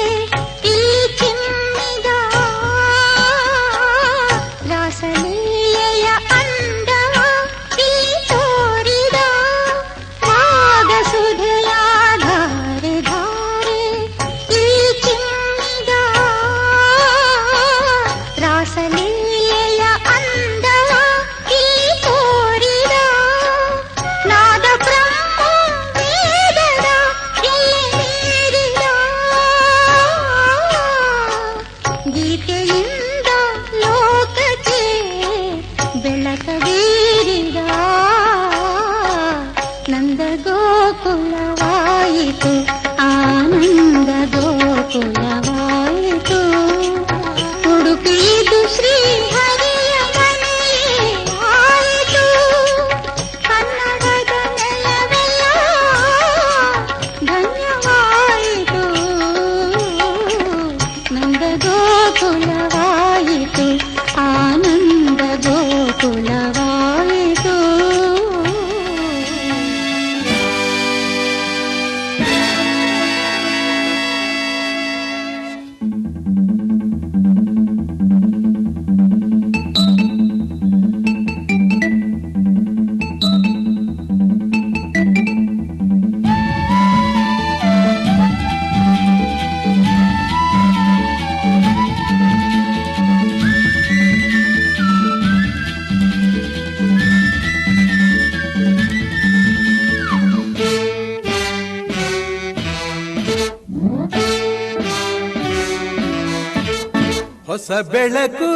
ಹೊಸ ಬೆಳಕು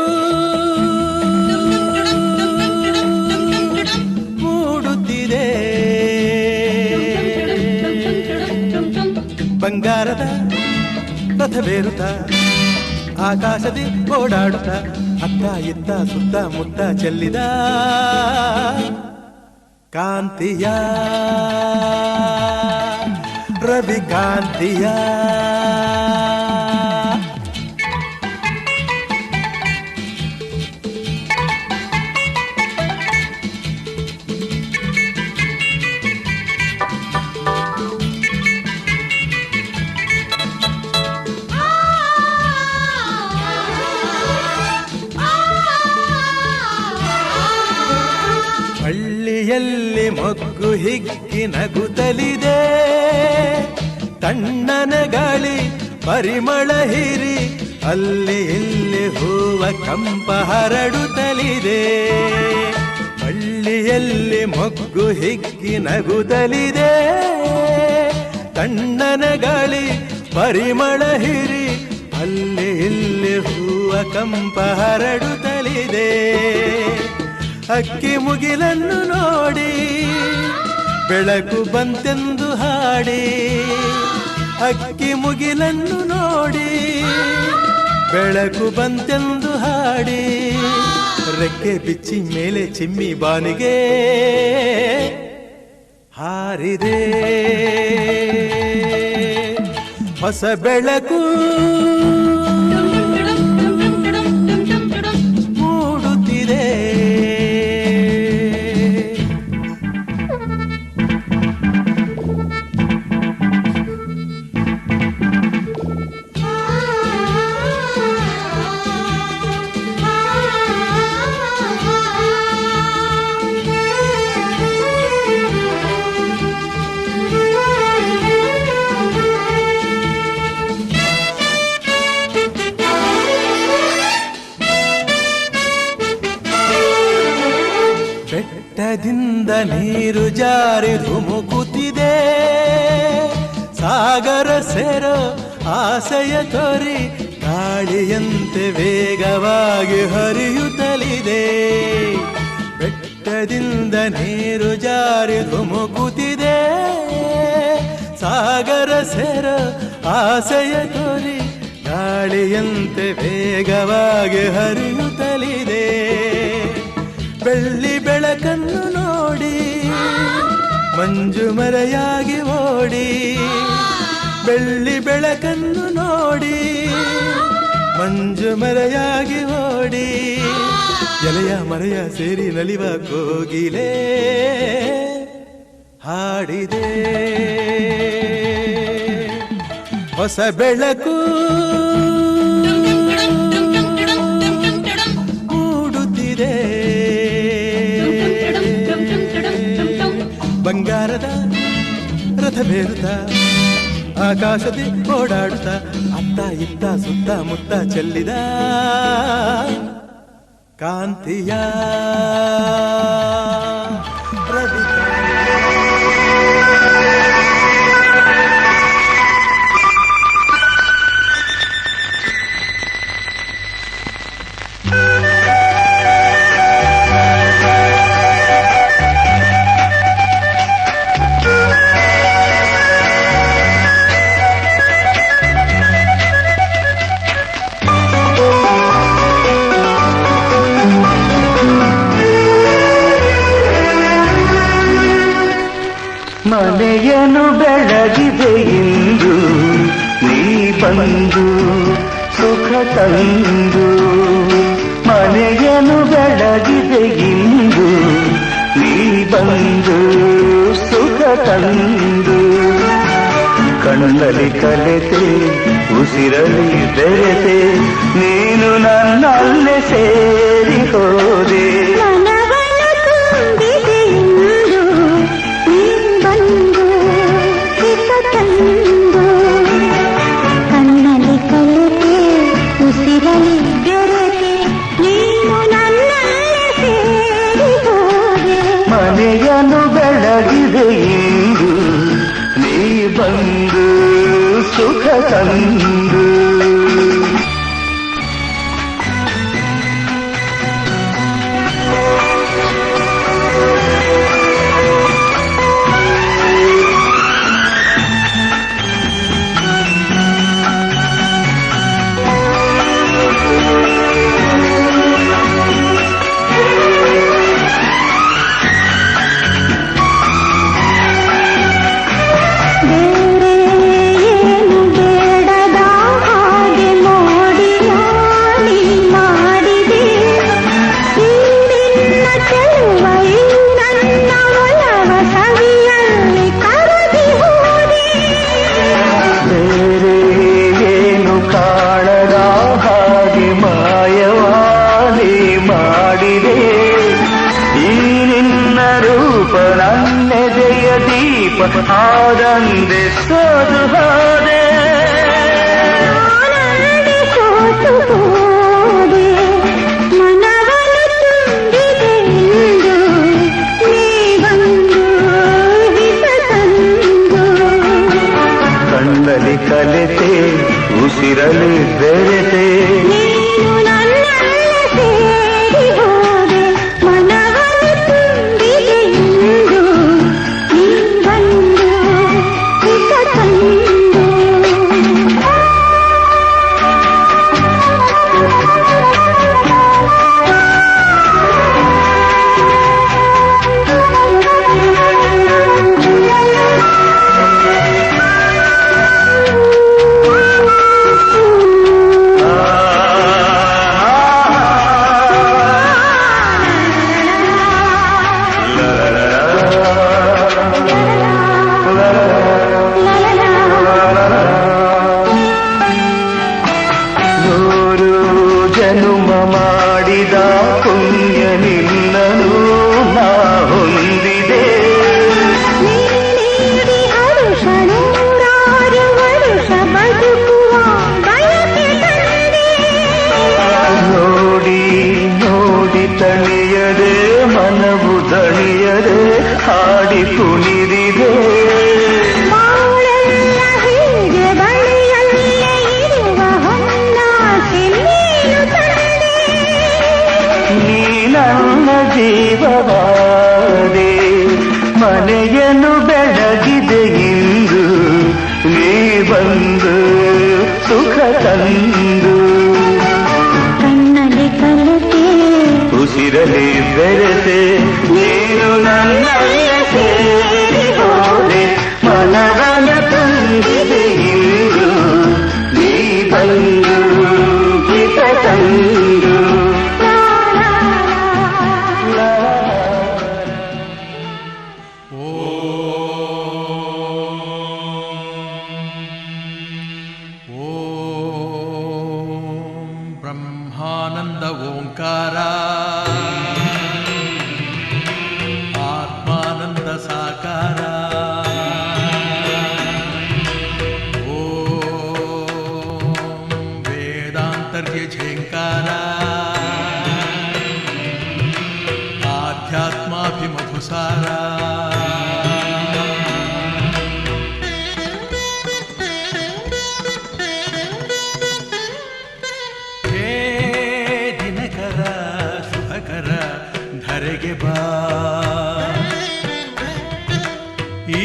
ಮೂಡುತ್ತಿದೆ, ಬಂಗಾರದ ರಥವೇರುತ್ತ ಆಕಾಶದಿ ಓಡಾಡುತ್ತ ಅತ್ತ ಇತ್ತ ಸುತ್ತ ಮುತ್ತ ಚೆಲ್ಲಿದ ಕಾಂತಿಯ ರವಿ ಕಾಂತಿಯ ಹಳ್ಳಿಯಲ್ಲಿ ಮೊಗ್ಗು ಹಿಕ್ಕಿ ನಗುತ್ತಲಿದೆ, ತಣ್ಣನ ಗಾಳಿ ಪರಿಮಳ ಹೀರಿ ಅಲ್ಲಿ ಇಲ್ಲಿ ಹೂವ ಕಂಪ ಹರಡುತ್ತಲಿದೆ. ಹಳ್ಳಿಯಲ್ಲಿ ಮೊಗ್ಗು ಹಿಕ್ಕಿ ನಗುತ್ತಲಿದೆ, ತಣ್ಣನ ಗಾಳಿ ಪರಿಮಳ ಹೀರಿ ಅಲ್ಲಿ ಇಲ್ಲಿ ಹೂವ ಕಂಪ ಹರಡುತ್ತಲಿದೆ. ಅಕ್ಕಿ ಮುಗಿಲನ್ನು ನೋಡಿ ಬೆಳಕು ಬಂತೆಂದು ಹಾಡಿ, ಅಕ್ಕಿ ಮುಗಿಲನ್ನು ನೋಡಿ ಬೆಳಕು ಬಂತೆಂದು ಹಾಡಿ, ರೆಕ್ಕೆ ಬಿಚ್ಚಿ ಮೇಲೆ ಚಿಮ್ಮಿ ಬಾನಿಗೆ ಹಾರಿದೆ ಹೊಸ ಬೆಳಕು ಮೂಡುತ್ತಿದೆ. ಬೆಟ್ಟದಿಂದ ನೀರು ಜಾರಿ ಧುಮುಕುತ್ತಿದೆ, ಸಾಗರ ಸೇರೋ ಆಸೆಯ ತೋರಿ ಗಾಳಿಯಂತೆ ವೇಗವಾಗಿ ಹರಿಯುತ್ತಲಿದೆ. ಬೆಟ್ಟದಿಂದ ನೀರು ಜಾರಿ ಧುಮುಕುತ್ತಿದೆ, ಸಾಗರ ಸೇರೋ ಆಸೆಯ ತೋರಿ ಗಾಳಿಯಂತೆ ವೇಗವಾಗಿ ಹರಿಯುತ್ತಲಿದೆ. ಬೆಳ್ಳಿ ಬೆಳಕನ್ನು ನೋಡಿ ಮಂಜು ಮರೆಯಾಗಿ ಓಡಿ, ಬೆಳ್ಳಿ ಬೆಳಕನ್ನು ನೋಡಿ ಮಂಜು ಮರೆಯಾಗಿ ಓಡಿ, ಎಲೆಯ ಮರೆಯ ಸೇರಿ ನಲಿವ ಕೋಗಿಲೆ ಹಾಡಿದೆ ಹೊಸ ಬೆಳಕು ಮೂಡುತ್ತಿದೆ, ಬಂಗಾರದ ರಥವೇರುತ್ತ ಆಕಾಶದಿ ಓಡಾಡುತ್ತ ಅತ್ತ ಇತ್ತ ಸುತ್ತ ಮುತ್ತ ಚೆಲ್ಲಿದ ಕಾಂತಿಯ ರವಿ. ಮನೆಯನ್ನು ಬೆಳಗಿದೆ ಇಂದು ನೀ ಬಂದು ಸುಖ ತಂದು, ಮನೆಯನ್ನು ಬೆಳಗಿದೆ ಇಂದು ನೀ ಬಂದು ಸುಖ ತಂದು, ಕಣ್ಣಲ್ಲಿ ಕಲೆತೆ ಉಸಿರಲಿ ಬೆರೆತೆ ನೀನು ನನ್ನಲ್ಲೇ ಸೇರಿ ಹೋದೆ. ಮನೆಯನ್ನು ಬೆಳಗಿದೆ ಇಂದು ನೀ ಬಂದು ಸುಖ ತಂದು. ದೀಪ ಆದಂದೆ ಸೋದು ಹೋದೆ. ನಾನಂದೆ ಸೋತು ಹೋದೆ, ಮನವನ್ನು ತುಂಬಿದೆ ಎಂದು ನೀ ಬಂದು ಹಿತ ತಂದು. ಕಣ್ಣಲ್ಲಿ ಕಲೆತೆ ಉಸಿರಲಿ ಬೆರೆತೆ ನೀನು ನನ್ನೆಲ್ಲ ಸೇರಿ ಹೋದೆ, ಮನವನ್ನು ತುಂಬಿದೆ ಎಂದು ನೀ ಬಂದು ಹಿತ ತಂದು. ನೂರು ಜನುಮ ಮಾಡಿದ ಪುಣ್ಯ ನಿನ್ನನು ನಾ ಹೊಂದಿದೆ. ನೀಡಿ ಹರುಷ ನೂರಾರು ವರುಷ ಬದುಕುವ ಬಯಕೆ ತಂದೆ. ನೋಡಿ ನೋಡಿ ತಣಿಯದೆ ಮನವು ದಣಿಯದೆ ಹಾಡಿ ಕುಣಿದಿದೆ. ಬಾಳೆಲ್ಲ ಹೀಗೆ ಬಳಿಯಲ್ಲೇ ಇರುವ ಹೊನ್ನಾಸೆ ನೀನು ತಂದೆ. ನೀ ನನ್ನ ಜೀವವಾದೆ, ಮನೆಯನ್ನು ಬೆಳಗಿದೆ ಇಂದು ನೀ ಬಂದು ಸುಖ ತಂದು. ಕಣ್ಣಲ್ಲಿ ಕಲತೆ ಉಸಿರಲಿ ಬೆರೆತೆ ನೀನು ನನ್ನೆಲ್ಲ ಸೇರಿ ಹೋದೆ, ಮನವನ ತುಂಬಿದೆ ಇಂದು ನೀ ಬಂದು ಹಿತ ತಂದು. ಓಂ ಬ್ರಹ್ಮಾನಂದ ಓಂಕಾರ ಆತ್ಮಾನಂದ ಸಾಕಾರ. ಓಂ ವೇದಾಂತರ್ಯ ಝೇಂಕಾರ ಆಧ್ಯಾತ್ಮಾಭಿಮಧುಸಾರ. ಹೇ ದಿನಕರ ಶುಭಕರ ಧರೆಗೆ ಬಾ, ಈ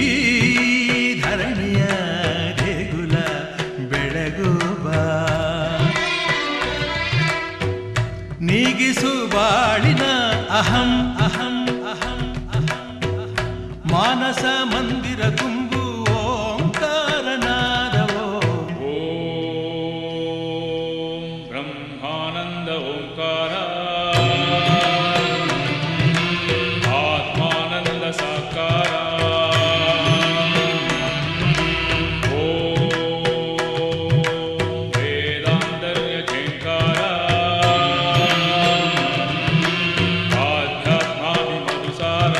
ಧರಣಿಯ ದೇಗುಲ ಬೆಳಗು ಬಾ. ನೀಗಿಸು ಬಾಳಿನ ಅಹಂ ಅಹಂ ಅಹಂ ಅಹಂ ಮಾನಸ ಮಂದಿರ ತುಂಬು ಓಂಕಾರನಾದವೋ. ಬ್ರಹ್ಮಾನಂದ ಓಂಕಾರ ಆತ್ಮಾನಂದ ಸಾಕಾರ. ವೇದಾಂತರ್ಯ ಝೇಂಕಾರ ಆಧ್ಯಾತ್ಮಾಭಿಮಧುಸಾರ.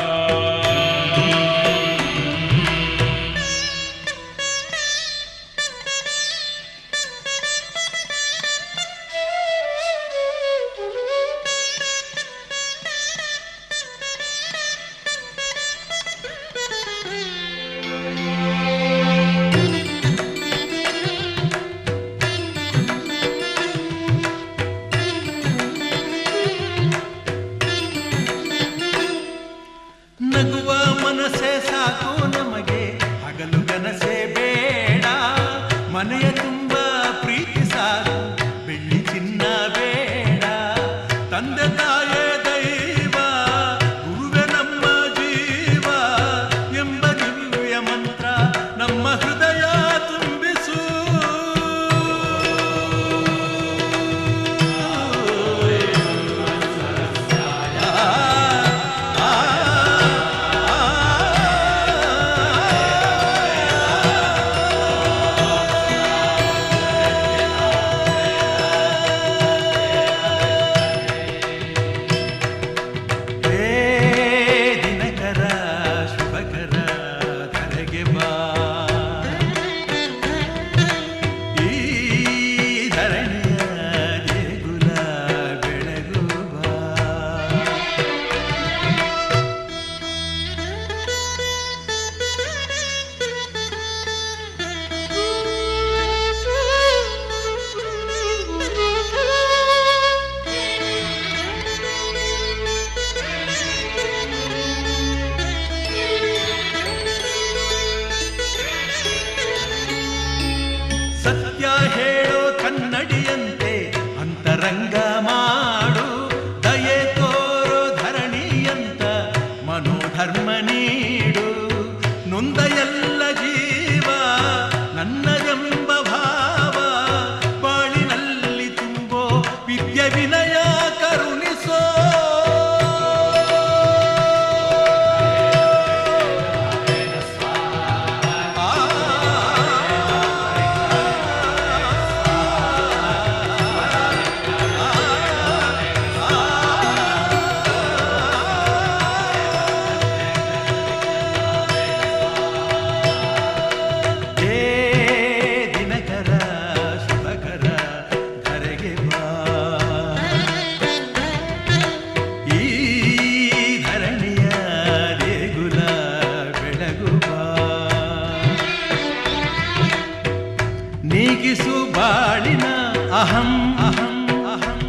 ಅಹಂ ಅಹಂ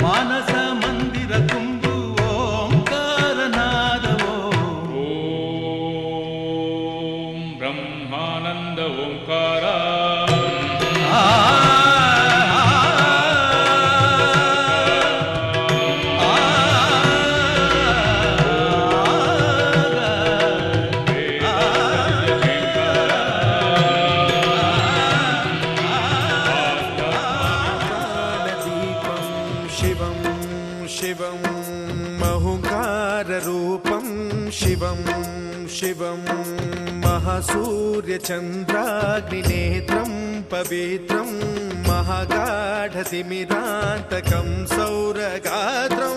ಮಾನಸ ಮಂದಿರ ತುಂಬು ಓಂಕಾರನಾದವೋ ಓಂ ಬ್ರಹ್ಮಾನಂದ ಓಂಕಾರ शिवं शिवं महुकाररूपं शिवं शिवं महासूर्यचन्द्राग्निनेत्रं पवित्रं महागाढतिमिरान्तकं सौरगात्रं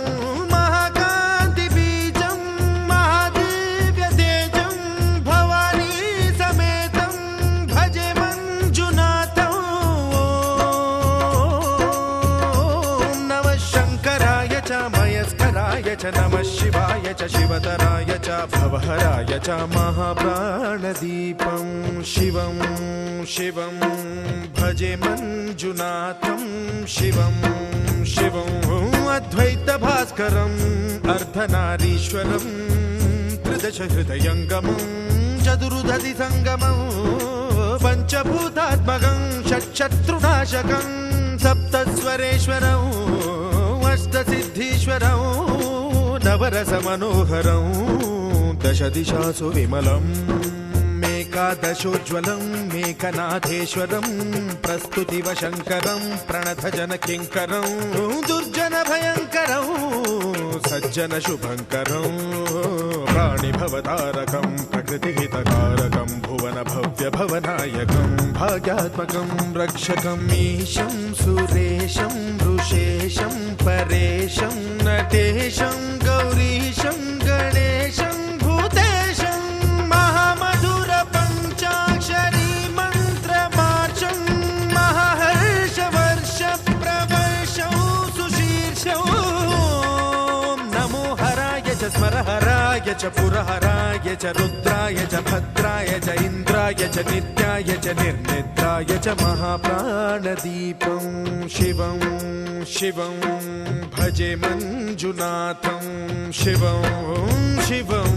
महाकान्तिबीजं महादिव्यतेजं भवानी समेतं भजे मञ्जुनाथं शङ्कराय च मयस्कराय च नमः शिवाय च शिवतराय च भवहराय च महाप्राणदीपं शिवं शिवं भजे मञ्जुनाथं शिवं शिवं अद्वैतभास्करम् अर्धनारीश्वरं त्रिदशहृदयङ्गमं चतुर्दधिसङ्गमं पञ्चभूतात्मकं षट्शत्रुनाशकं सप्तस्वरेश्वरं अष्टसिद्धीश्वरं नवरसमनोहरं दशदिशासु विमलं मेकादशोज्ज्वलं मेकनाथेश्वरं प्रस्तुतिवशङ्करं प्रणतजनकिङ्करं दुर्जनभयङ्करं सज्जनशुभङ्करं प्राणिभवतारकं प्रकृतिहितकारकं भुवनभव्यभवनायकं भाग्यात्मकं रक्षकम् ईशं सुरेशं ऋषेशं परेशं नटेशं गौरीशं गणेशं भूतेशं महामधुरपञ्चाक्षरी मन्त्रमार्चं महाहर्षवर्षप्रवर्षं सुशीर्षं नमो हराय च स्मरहराय च पुरहराय च रुद्राय च भद्राय च इन्द्राय च नित्याय च निर्निद्राय च महाप्राणदीपं शिवं शिवं भजे मञ्जुनाथं शिवं शिवं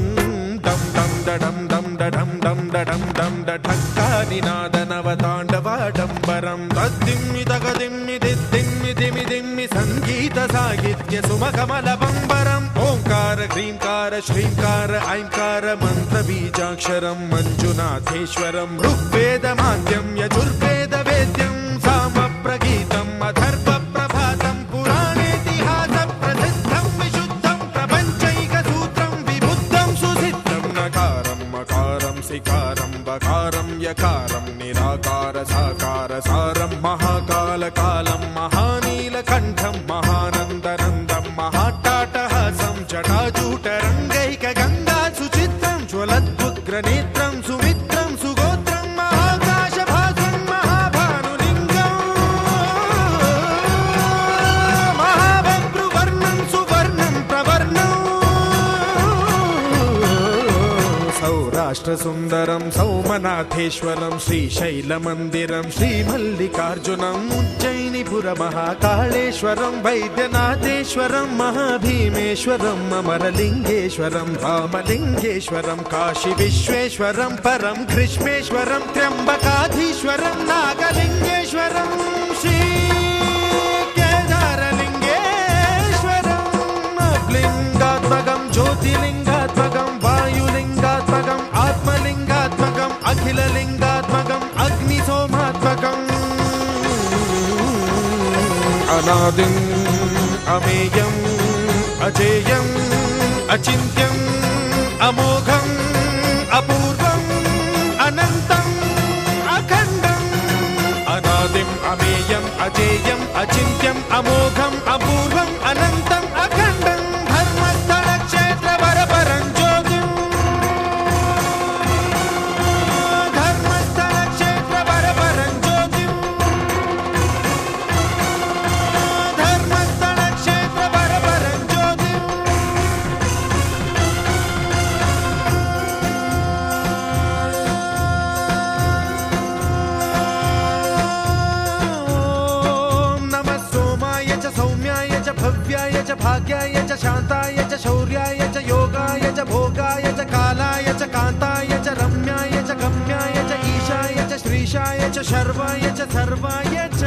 दं दं दडं दं दडं दं दडं दं दढक्कानिनादनवताण्डवाडम्बरं तद्दिम्मि तगदिम्मि दिद्दिम्मि दिमि दिम्मि सङ्गीतसाहित्य सुमकमलबम्बरम् ओङ्कार ह्रीङ्कार श्रीङ्कार ऐङ्कार मन्त्रबीजाक्षरं मञ्जुनाथेश्वरं ऋग्वेदमाद्यं यजुर्वेदवेद्यं सामप्रगीतम् अथर्वप्रभातं पुराणेतिहासप्रसिद्धं विशुद्धं प्रपञ्चैकसूत्रं विबुद्धं सुसिद्धं नकारं मकारं सिकारं बकारं यकारं निराकार साकार सारं महाकालकालं महानीलकण्ठं महानन्दनन्दं महाट्टाटहासं जटाजूटरङ्गैकगङ्गा सुचित्रं ज्वलद्वुग्रनेत्रं सुमित्रं सुगोत्रं महाकाशभासं महाभानुलिङ्गं महावक्तृवर्णं सुवर्णं प्रवर्णं सौराष्ट्रसुन्दरं सौमनाथेश्वरं श्रीशैलमन्दिरं श्रीमल्लिकार्जुनम् उज्जयिनीपुरमहाकाळेश्वरं वैद्यनाथेश्वरं महाभीमेश्वरम् अमरलिङ्गेश्वरं रामलिङ्गेश्वरं काशीविश्वेश्वरं परं कृष्णेश्वरं त्र्यम्बकाधीश्वरं नागलिङ्गेश्वरं श्रीकेदारलिङ्गेश्वरम् लिङ्गात्मकं ज्योतिलिङ्गात्मकं वायुलिङ्गात्मकम् आत्मलिङ्गात्मकम् अखिललिङ्गात्मकम् अग्निसोमात्मकम् अनादिम् अमेयम् अजेयम् अचिन्त्यम् अमोघम् अपूर्वम् अनन्तम् अखण्डम् अनादिम् अमेयम् अजेयम् अचिन्त्यम् अमोघम् अपूर्वम् अनन्तम् अखण्डम् धर्मस्थलक्षेत्रवरपरं ज्योतिम् धर्मस्थलक्षेत्रवरपरं ज्योतिम् धर्मस्थलक्षेत्रवरपरं ज्योतिम् च भाग्याय च शान्ताय च शौर्याय च योगाय च भोगाय च कालाय च कान्ताय च रम्याय च गम्याय च ईशाय च श्रीशाय च शर्वाय च सर्वाय च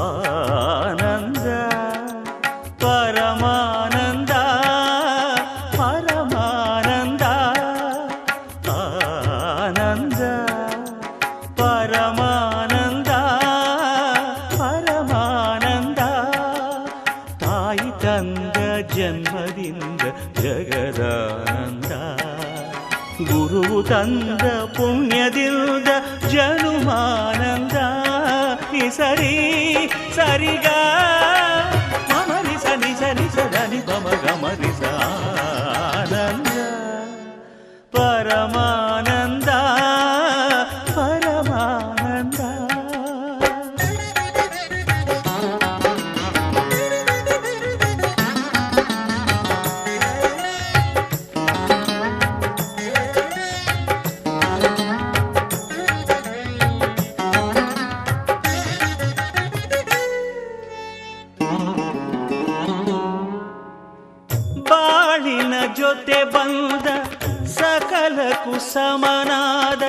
ಆನಂದ ಪರಮಾನಂದ ಪರಮಾನಂದ ಆನಂದ ಪರಮಾನಂದ ಪರಮಾನಂದ ತಾಯಿ ತಂದ ಜನ್ಮದಿಂದ ಜಗದಾನಂದ ಗುರು ತಂದ ಪುಣ್ಯದಿಂದ ಜನುಮಾನಂದ ಸರಿ ಸರಿಗ ಮಮರಿ ಸನಿ ಸನಿ ಸದನಿ ಪಮ ಗಮರಿ ಆನಂದ ಪರಮಾನಂದ ಪರಮಾನಂದ ಬಾಳಿನ ಜೊತೆ ಬಂದ ಸಕಲಕ್ಕೂ ಸಮನಾದ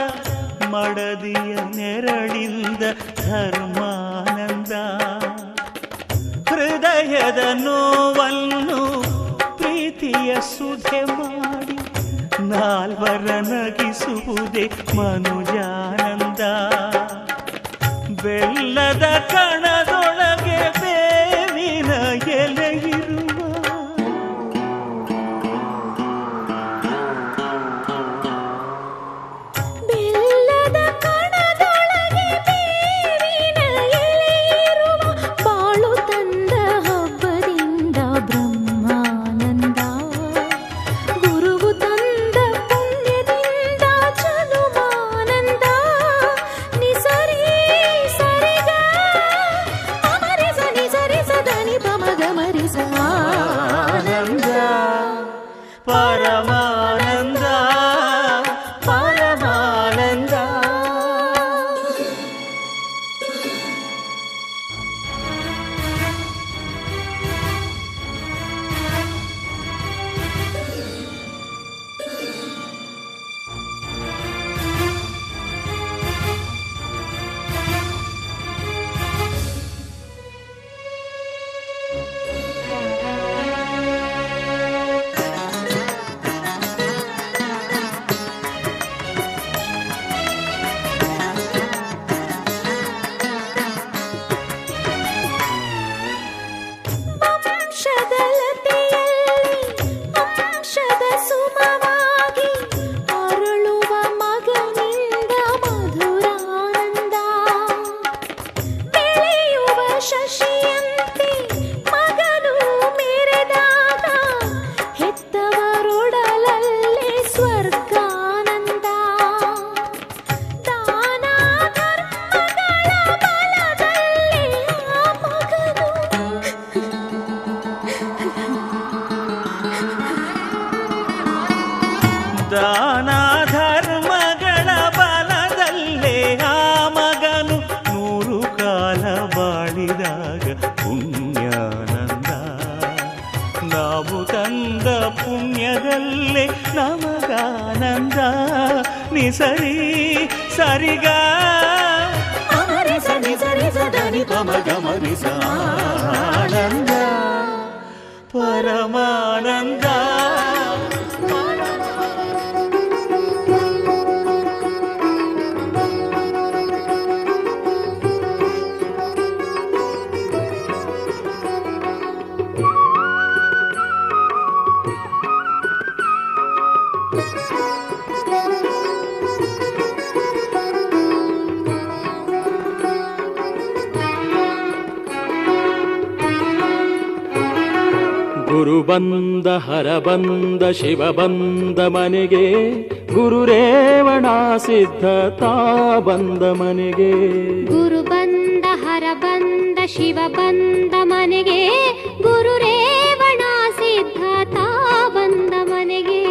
ಮಡದಿಯ ನೆರಳಿಂದ ಧರ್ಮಾನಂದ ಹೃದಯದ ನೋವನ್ನು ಪ್ರೀತಿಯ ಸುಧೆ ಮಾಡಿ ನಾಲ್ವರ ನಗಿಸುವುದೇ ಮನುಜಾನಂದ ಬೆಲ್ಲದ ಕಣದೊಳಗೆ ಬೇವಿನ ಎಲೆಯಿರುವ ಪರಮಾನಂದ ಪರಮಾನಂದ ದಾನ ಧರ್ಮಗಳ ಬಲದಲ್ಲೇ ಆ ಮಗನು 100 ಕಾಲ ಬಾಳಿದಾಗ ಪುಣ್ಯಾನಂದ ನಾವು ತಂದ ಪುಣ್ಯದಲ್ಲೇ ನಮಗಾನಂದ ನಿಸರಿ ಸರಿಗ ಅಮರಿ ಸನಿ ಸರಿ ಸದನಿ ಪಮ ಗಮರಿ ಆನಂದ ಪರಮಾನಂದ ಗುರು ಬಂದ ಹರ ಬಂದ ಶಿವ ಬಂದ ಮನೆಗೆ ಗುರು ರೇವಣ ಸಿದ್ಧತಾ ಬಂದ ಮನೆಗೆ ಗುರು ಬಂದ ಹರ ಬಂದ ಶಿವ ಬಂದ ಮನೆಗೆ ಗುರು ರೇವಣ ಸಿದ್ಧತಾ ಬಂದ ಮನೆಗೆ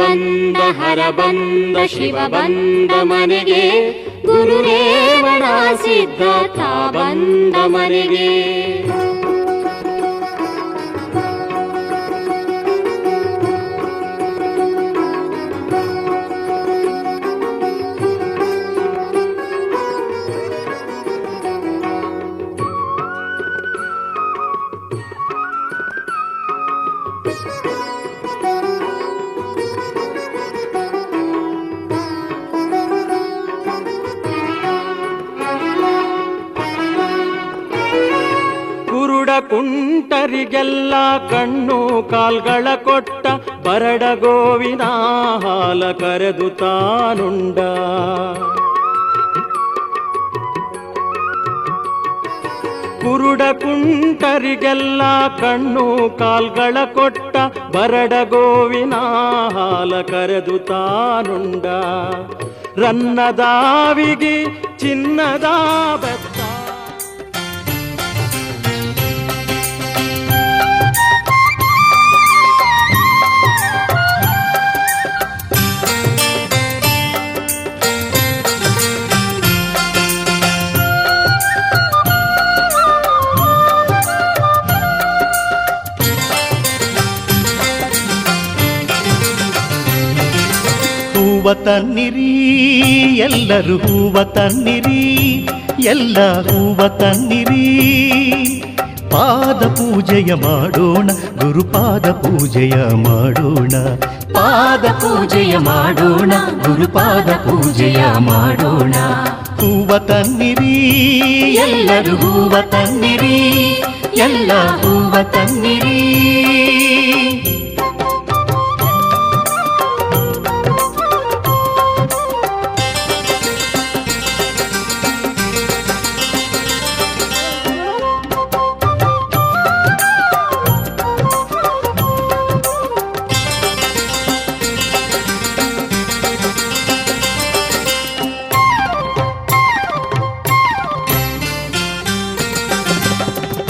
ಬಂದ ಹರ ಬಂದ ಶಿವ ಬಂದ ಮನೆಗೆ ಗುರು ರೇವಣ ಸಿದ್ಧತಾ ಬಂದ ಮನೆಗೆ ಕುಂಟರಿಗೆಲ್ಲ ಕಣ್ಣು ಕಾಲ್ಗಳ ಕೊಟ್ಟ ಬರಡ ಗೋವಿನ ಹಾಲ ಕರೆದು ತಾನುಂಡ ಕುರುಡ ಕುಂಟರಿಗೆಲ್ಲ ಕಣ್ಣು ಕಾಲ್ಗಳ ಕೊಟ್ಟ ಬರಡ ಗೋವಿನ ಹಾಲ ಕರೆದು ತಾನುಂಡ ರನ್ನದಾವಿಗೆ ಚಿನ್ನದ ಬೆತ್ತ ಹೂವ ತನ್ನಿರಿ ಎಲ್ಲರೂ ಹೂವ ತನ್ನಿರಿ ಎಲ್ಲ ಹೂವ ತನ್ನಿರಿ ಪಾದ ಪೂಜೆಯ ಮಾಡೋಣ ಗುರುಪಾದ ಪೂಜೆಯ ಮಾಡೋಣ ಪಾದ ಪೂಜೆಯ ಮಾಡೋಣ ಗುರುಪಾದ ಪೂಜೆಯ ಮಾಡೋಣ ಹೂವ ತನ್ನಿರಿ ಎಲ್ಲರೂ ಹೂವ ತನ್ನಿರಿ ಎಲ್ಲ ಹೂವ ತನ್ನಿರಿ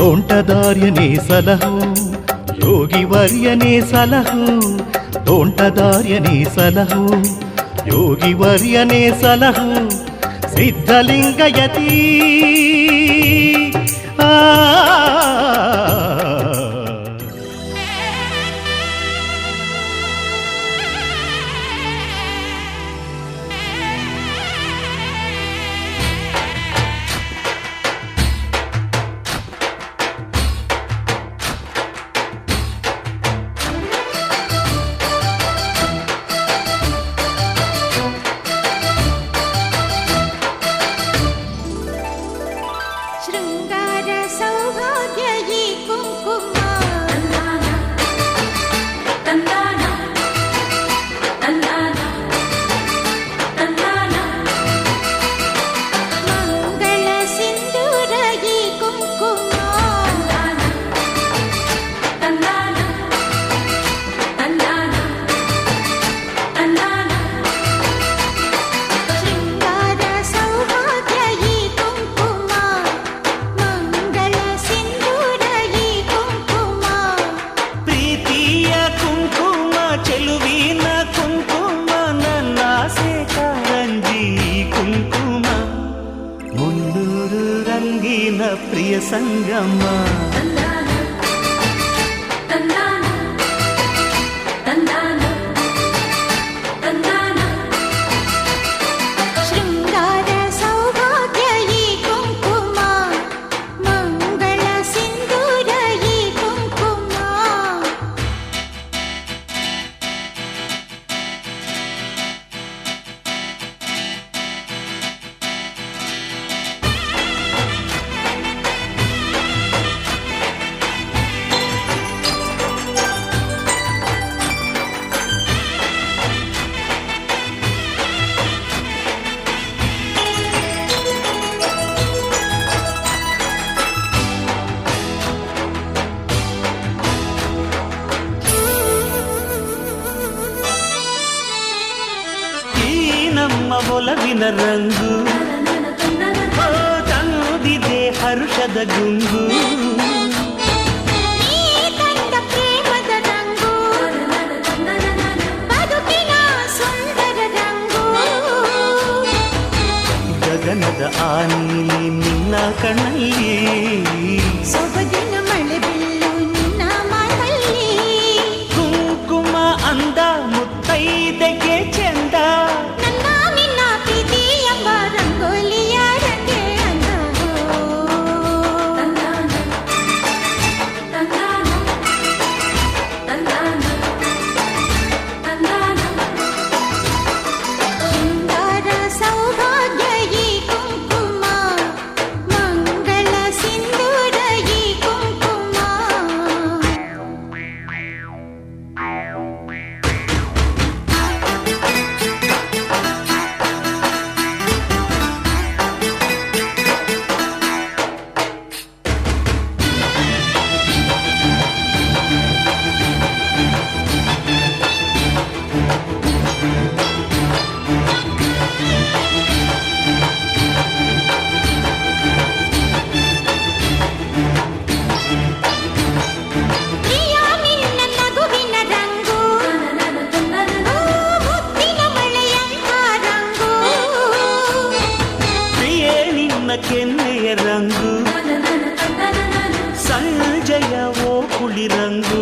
ತೋಂಟದಾರ್ಯನೇ ಸಲಹು ಯೋಗಿ ವರ್ಯನೇ ಸಲಹು ತೋಂಟದಾರ್ಯನೇ ಸಲಹು ಯೋಗಿ ವರ್ಯನೇ ಸಲಹು ಸಿದ್ಧಲಿಂಗಯತಿ ಶೃಂಗಾರ ಸೌಭಾಗ್ಯ ಪ್ರಿಯ ಸಂಗಮ. ಶೃಂಗಾರ ಸೌಭಾಗ್ಯ ಈ ಕುಂಕುಮ, ಮಂಗಳ ಸಿಂಧೂರ ಈ ಕುಂಕುಮ. ಈ ನಮ್ಮ ಒಲವಿನ ರಂಗು ತಂದಿದೆ ಹರುಷದ ಗುಂಗು. ನೀ ಕಂಡ ಪ್ರೇಮದ ರಂಗು, ಬದುಕಿನ ಸುಂದರ ರಂಗು. ಗಗನದ ಆನೀಲಿ ನಿನ್ನ ಕಣ್ಣಲ್ಲಿ, ಸೊಬಗಿನ ಮಳೆ ಬಿಲ್ಲು ನಿನ್ನ ಮಾತಲ್ಲಿ. ಕುಂಕುಮ ಅಂದ ಮುತ್ತೈದೆಗೆ ಚೆಂದ. ನನ್ನ ನಿನ್ನ ಪ್ರೀತಿ ಎಂಬ ರಂಗೋಲಿಯ ರಂಗೆ ಅಂದ. ಶೃಂಗಾರ ಸೌಭಾಗ್ಯ ಈ ಕುಂಕುಮ, ಮಂಗಳ ಸಿಂಧೂರ ಈ ಕುಂಕುಮ. ಪ್ರಿಯ ನಿನ್ನ ನಗುವಿನ ರಂಗು, ಮುತ್ತಿನ ಮಳೆಯಂಥ ರಂಗು. ಪ್ರಿಯೇ ನಿನ್ನ ಕೆನ್ನೆಯ ರಂಗು, ಸಂಜಯ ಓ ಕುಳಿ ರಂಗು.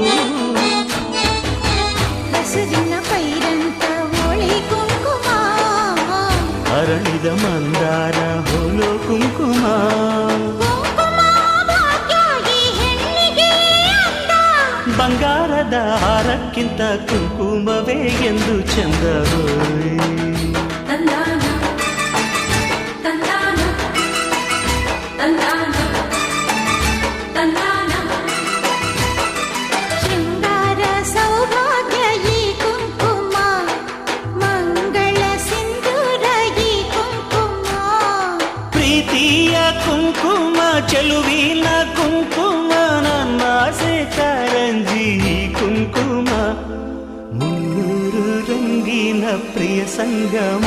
ಹಸುರಿನ ಪೈರಂತ ಒಳಿ ಕುಂಕುಮ, ಅರಳಿದ ಮಂದಾರ ಹೋಲೋ ಕುಂಕುಮ. ಕುಂಕುಮ ಭಾಗ್ಯ ಈ ಹೆಣ್ಣಿಗೆ ಅಂದ. ಬಂಗಾರದ ಹಾರಕ್ಕಿಂತ ಕುಂಕುಮವೇ ಎಂದು ಚಂದ. ಶೃಂಗಾರ ಸೌಭಾಗ್ಯ ಈ ಕುಂಕುಮ, ಮಂಗಳ ಸಿಂಧೂರ ಈ ಕುಂಕುಮ. ಪ್ರೀತಿಯ ಕುಂಕುಮ ಚೆಲುವಿನ ಕುಂಕುಮ, ನನ್ನ ಆಸೆ ಕಾರಂಜಿ ಕುಂಕುಮ. ಮುನ್ನೂರು ರಂಗಿನ ಪ್ರಿಯ ಸಂಗಮ.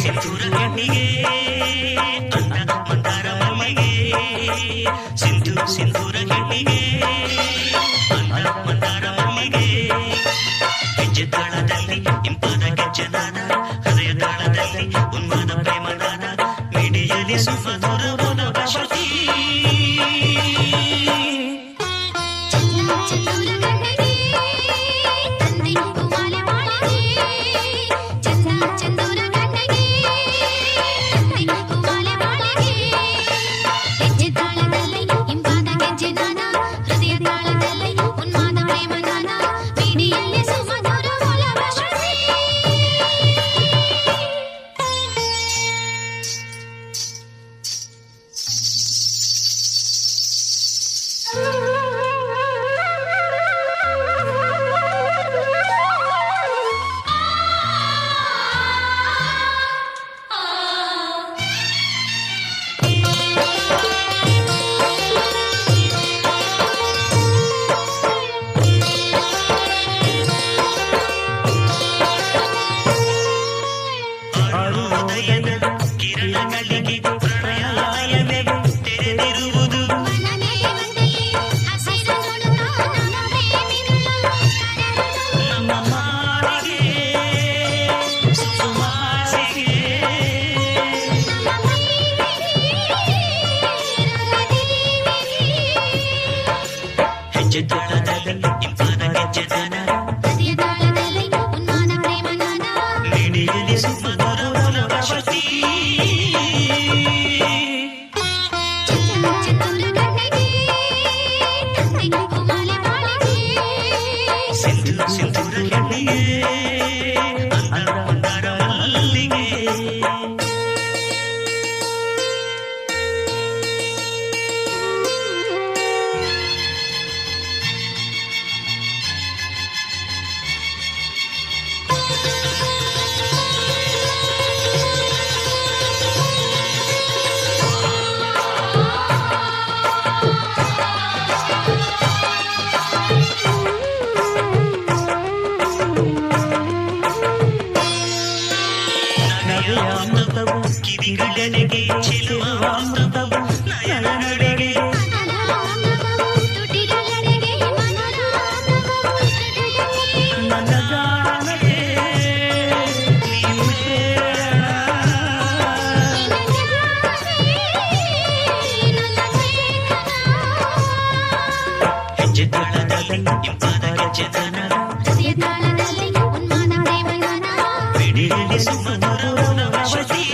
ಸಿಂಧೂರ ಗಣ್ಣಿಗೆ ಅಂದ ಮಂದಾರ ಮಲ್ಲಿಗೆ, ಸಿಂಧೂರ ಗಣ್ಣಿಗೆ ಅಂದ ಮಂದಾರ ಮಲ್ಲಿಗೆ. ಹೆಜ್ಜೆ ತಾಳದಲ್ಲಿ ಇಂಪಾದ ಗೆಜ್ಜೆನಾದ, ಹೃದಯ ತಾಳದಲ್ಲಿ ಉನ್ಮಾದ ಪ್ರೇಮನಾದ, ಮಿಡಿಯಲಿ ಸುಮಧುರ ಮನೋಭ ಶ್ರುತಿ. ಹೆಜ್ಜೆ ತಾಳದಲ್ಲಿ ಇಂಪಾದ ಗೆಜ್ಜೆನಾದ, ಕಿವಿಗಳೆಗೆ ಚೆಲುವ ಅಮೃತವು ನಯನಡೆಗೆ ನನ್ನ ಗಾನಕ್ಕೆ ನೀನು ಪ್ರೇರಣ ಹೆಜ್ಜೆ ತಾಳದಲ್ಲಿ ಇಂಪಾದ ಗೆಜ್ಜೆತನ ಬಿಡಿಯಲ್ಲಿ ಸುಮಧುರ ವಶತಿ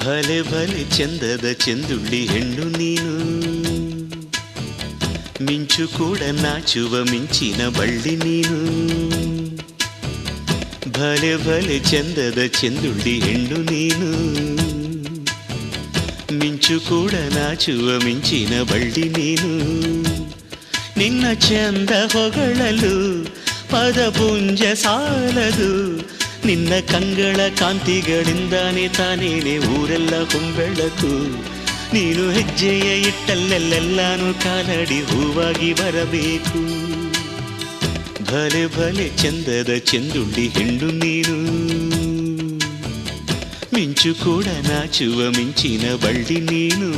ಭಲೆ ಭಲೆ ಚಂದದ ಚೆಂದುಳ್ಳಿ ಹೆಣ್ಣು ನೀನು ಮಿಂಚು ಕೂಡ ನಾಚುವ ಮಿಂಚಿನ ಬಳ್ಳಿ ನೀನು ಭಲೆ ಭಲೆ ಚಂದದ ಚೆಂದುಳ್ಳಿ ಹೆಣ್ಣು ನೀನು ಮಿಂಚು ಕೂಡ ನಾಚುವ ಮಿಂಚಿನ ಬಳ್ಳಿ ನೀನು ನಿನ್ನ ಚಂದ ಹೊಗಳಲು ಪದಪುಂಜ ಸಾಲದು ನಿನ್ನ ಕಂಗಳ ಕಾಂತಿಗಳಿಂದಾನೆ ತಾನೇನೆ ಊರೆಲ್ಲ ಹೊಂಬೆಳಕು ನೀನು ಹೆಜ್ಜೆಯ ಇಟ್ಟಲ್ಲೆಲ್ಲೆಲ್ಲಾನು ಕಾಲಡಿ ಹೂವಾಗಿ ಬರಬೇಕು ಭಲೆ ಭಲೆ ಚಂದದ ಚೆಂದುಳ್ಳಿ ಹೆಣ್ಣು ನೀನು ಮಿಂಚು ಕೂಡ ನಾಚುವ ಮಿಂಚಿನ ಬಳ್ಳಿ ನೀನು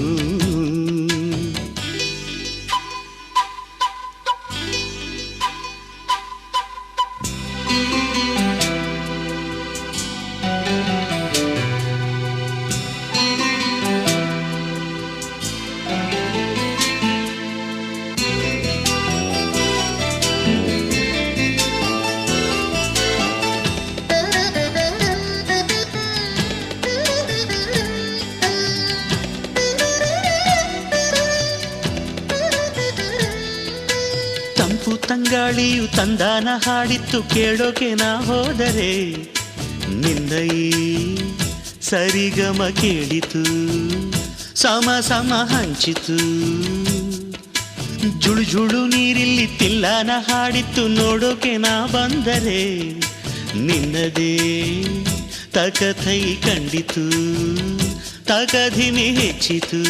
ತಂಗಾಳಿಯು ತಂದಾನ ಹಾಡಿತ್ತು ಕೇಳೋಕೆ ನಾ ಹೋದರೆ ನಿನ್ನ ಈ ಸರಿಗಮ ಕೇಳಿತು ಸಮ ಸಮ ಹಂಚಿತು ಜುಳು ಜುಳು ನೀರಿಲ್ಲಿ ತಿಲ್ಲಾನ ಹಾಡಿತ್ತು ನೋಡೋಕೆ ನಾ ಬಂದರೆ ನಿನ್ನದೇ ತಕಥೈ ಕಂಡಿತು ತಕಧಿಮಿ ಹೆಚ್ಚಿತು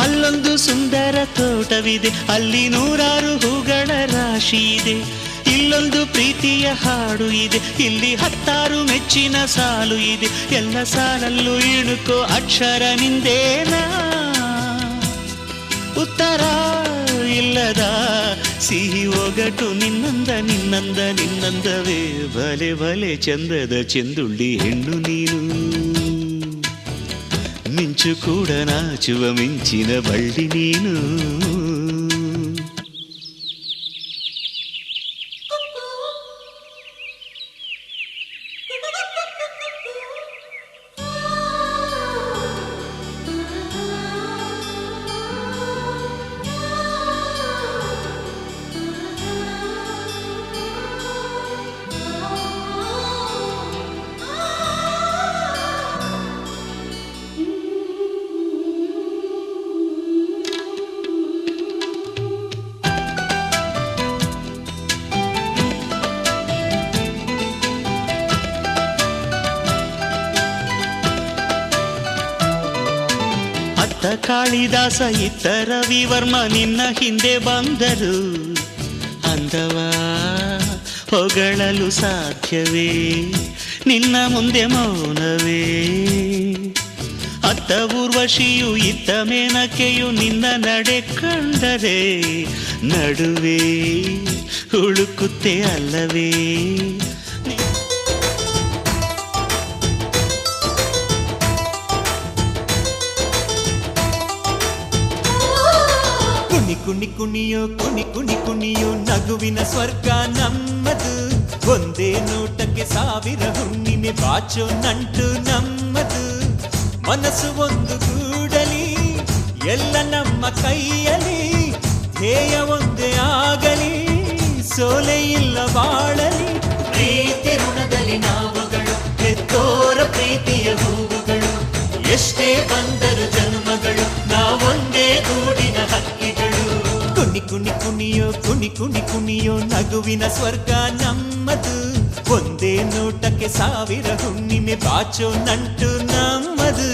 ಅಲ್ಲೊಂದು ಸುಂದರ ತೋಟವಿದೆ ಅಲ್ಲಿ ನೂರಾರು ಹೂಗಳ ರಾಶಿ ಇದೆ ಇಲ್ಲೊಂದು ಪ್ರೀತಿಯ ಹಾಡು ಇದೆ ಇಲ್ಲಿ 10 ಮೆಚ್ಚಿನ ಸಾಲು ಇದೆ ಎಲ್ಲ ಸಾಲಲ್ಲೂ ಇಣುಕೋ ಅಕ್ಷರ ನಿಂದೇನಾ ಉತ್ತರ ಇಲ್ಲದ ಸಿಹಿ ಒಗಟು ನಿನ್ನಂದವೇ ಭಲೆ ಭಲೆ ಚಂದದ ಚೆಂದುಳ್ಳಿ ಹೆಣ್ಣು ನೀನು ಮಿಂಚು ಕೂಡ ನಾಚುವ ಮಿಂಚಿನ ಬಳ್ಳಿ ನೀನು ಅತ್ತ ಕಾಳಿದಾಸ ಇತ್ತ ರವಿವರ್ಮ ನಿನ್ನ ಹಿಂದೆ ಬಂದರು. ಅಂದವ ಹೊಗಳಲು ಸಾಧ್ಯವೇ, ನಿನ್ನ ಮುಂದೆ ಮೌನವೇ. ಅತ್ತ ಊರ್ವಶಿಯು ಇತ್ತ ಮೇನಕೆಯು ನಿನ್ನ ನಡೆ ಕಂಡರೆ ನಡುವೆ ಹುಡುಕುತ್ತೆ ಅಲ್ಲವೇ. ಕುಣಿ ಕುಣಿ ಕುಣಿಯೋ ಕುಣಿ ಕುಣಿ ಕುಣಿಯೋ ನಗುವಿನ ಸ್ವರ್ಗ ನಮ್ಮದು. ಒಂದೇ ನೋಟಕ್ಕೆ ಸಾವಿರ ಹುಣ್ಣಿಮೆ ಬಾಚೋ ನಂಟು ನಮ್ಮದು. ಮನಸ್ಸು ಒಂದು ಗೂಡಲಿ ಎಲ್ಲ ನಮ್ಮ ಕೈಯಲ್ಲಿ, ಧ್ಯೇಯ ಒಂದೇ ಆಗಲಿ ಸೋಲೆ ಇಲ್ಲ ಬಾಳಲಿ. ಪ್ರೀತಿ ಋಣದಲ್ಲಿ ನಾವುಗಳು ಹೆತ್ತೋರ ಪ್ರೀತಿಯ ಹೂವುಗಳು, ಎಷ್ಟೇ ಬಂದರು ಜನ್ಮಗಳು ನಾವೊಂದೇ ಗೂಡಿನ ಹಕ್ಕಿಗಳು. ಕುಣಿ ಕುಣಿ ಕುಣಿಯೋ ಕುಣಿ ಕುಣಿ ಕುಣಿಯೋ ನಗುವಿನ ಸ್ವರ್ಗ ನಮ್ಮದು. ಒಂದೇ ನೋಟಕ್ಕೆ ಸಾವಿರ ಹುಣ್ಣಿಮೆ ಬಾಚೋ ನಂಟು ನಮ್ಮದು.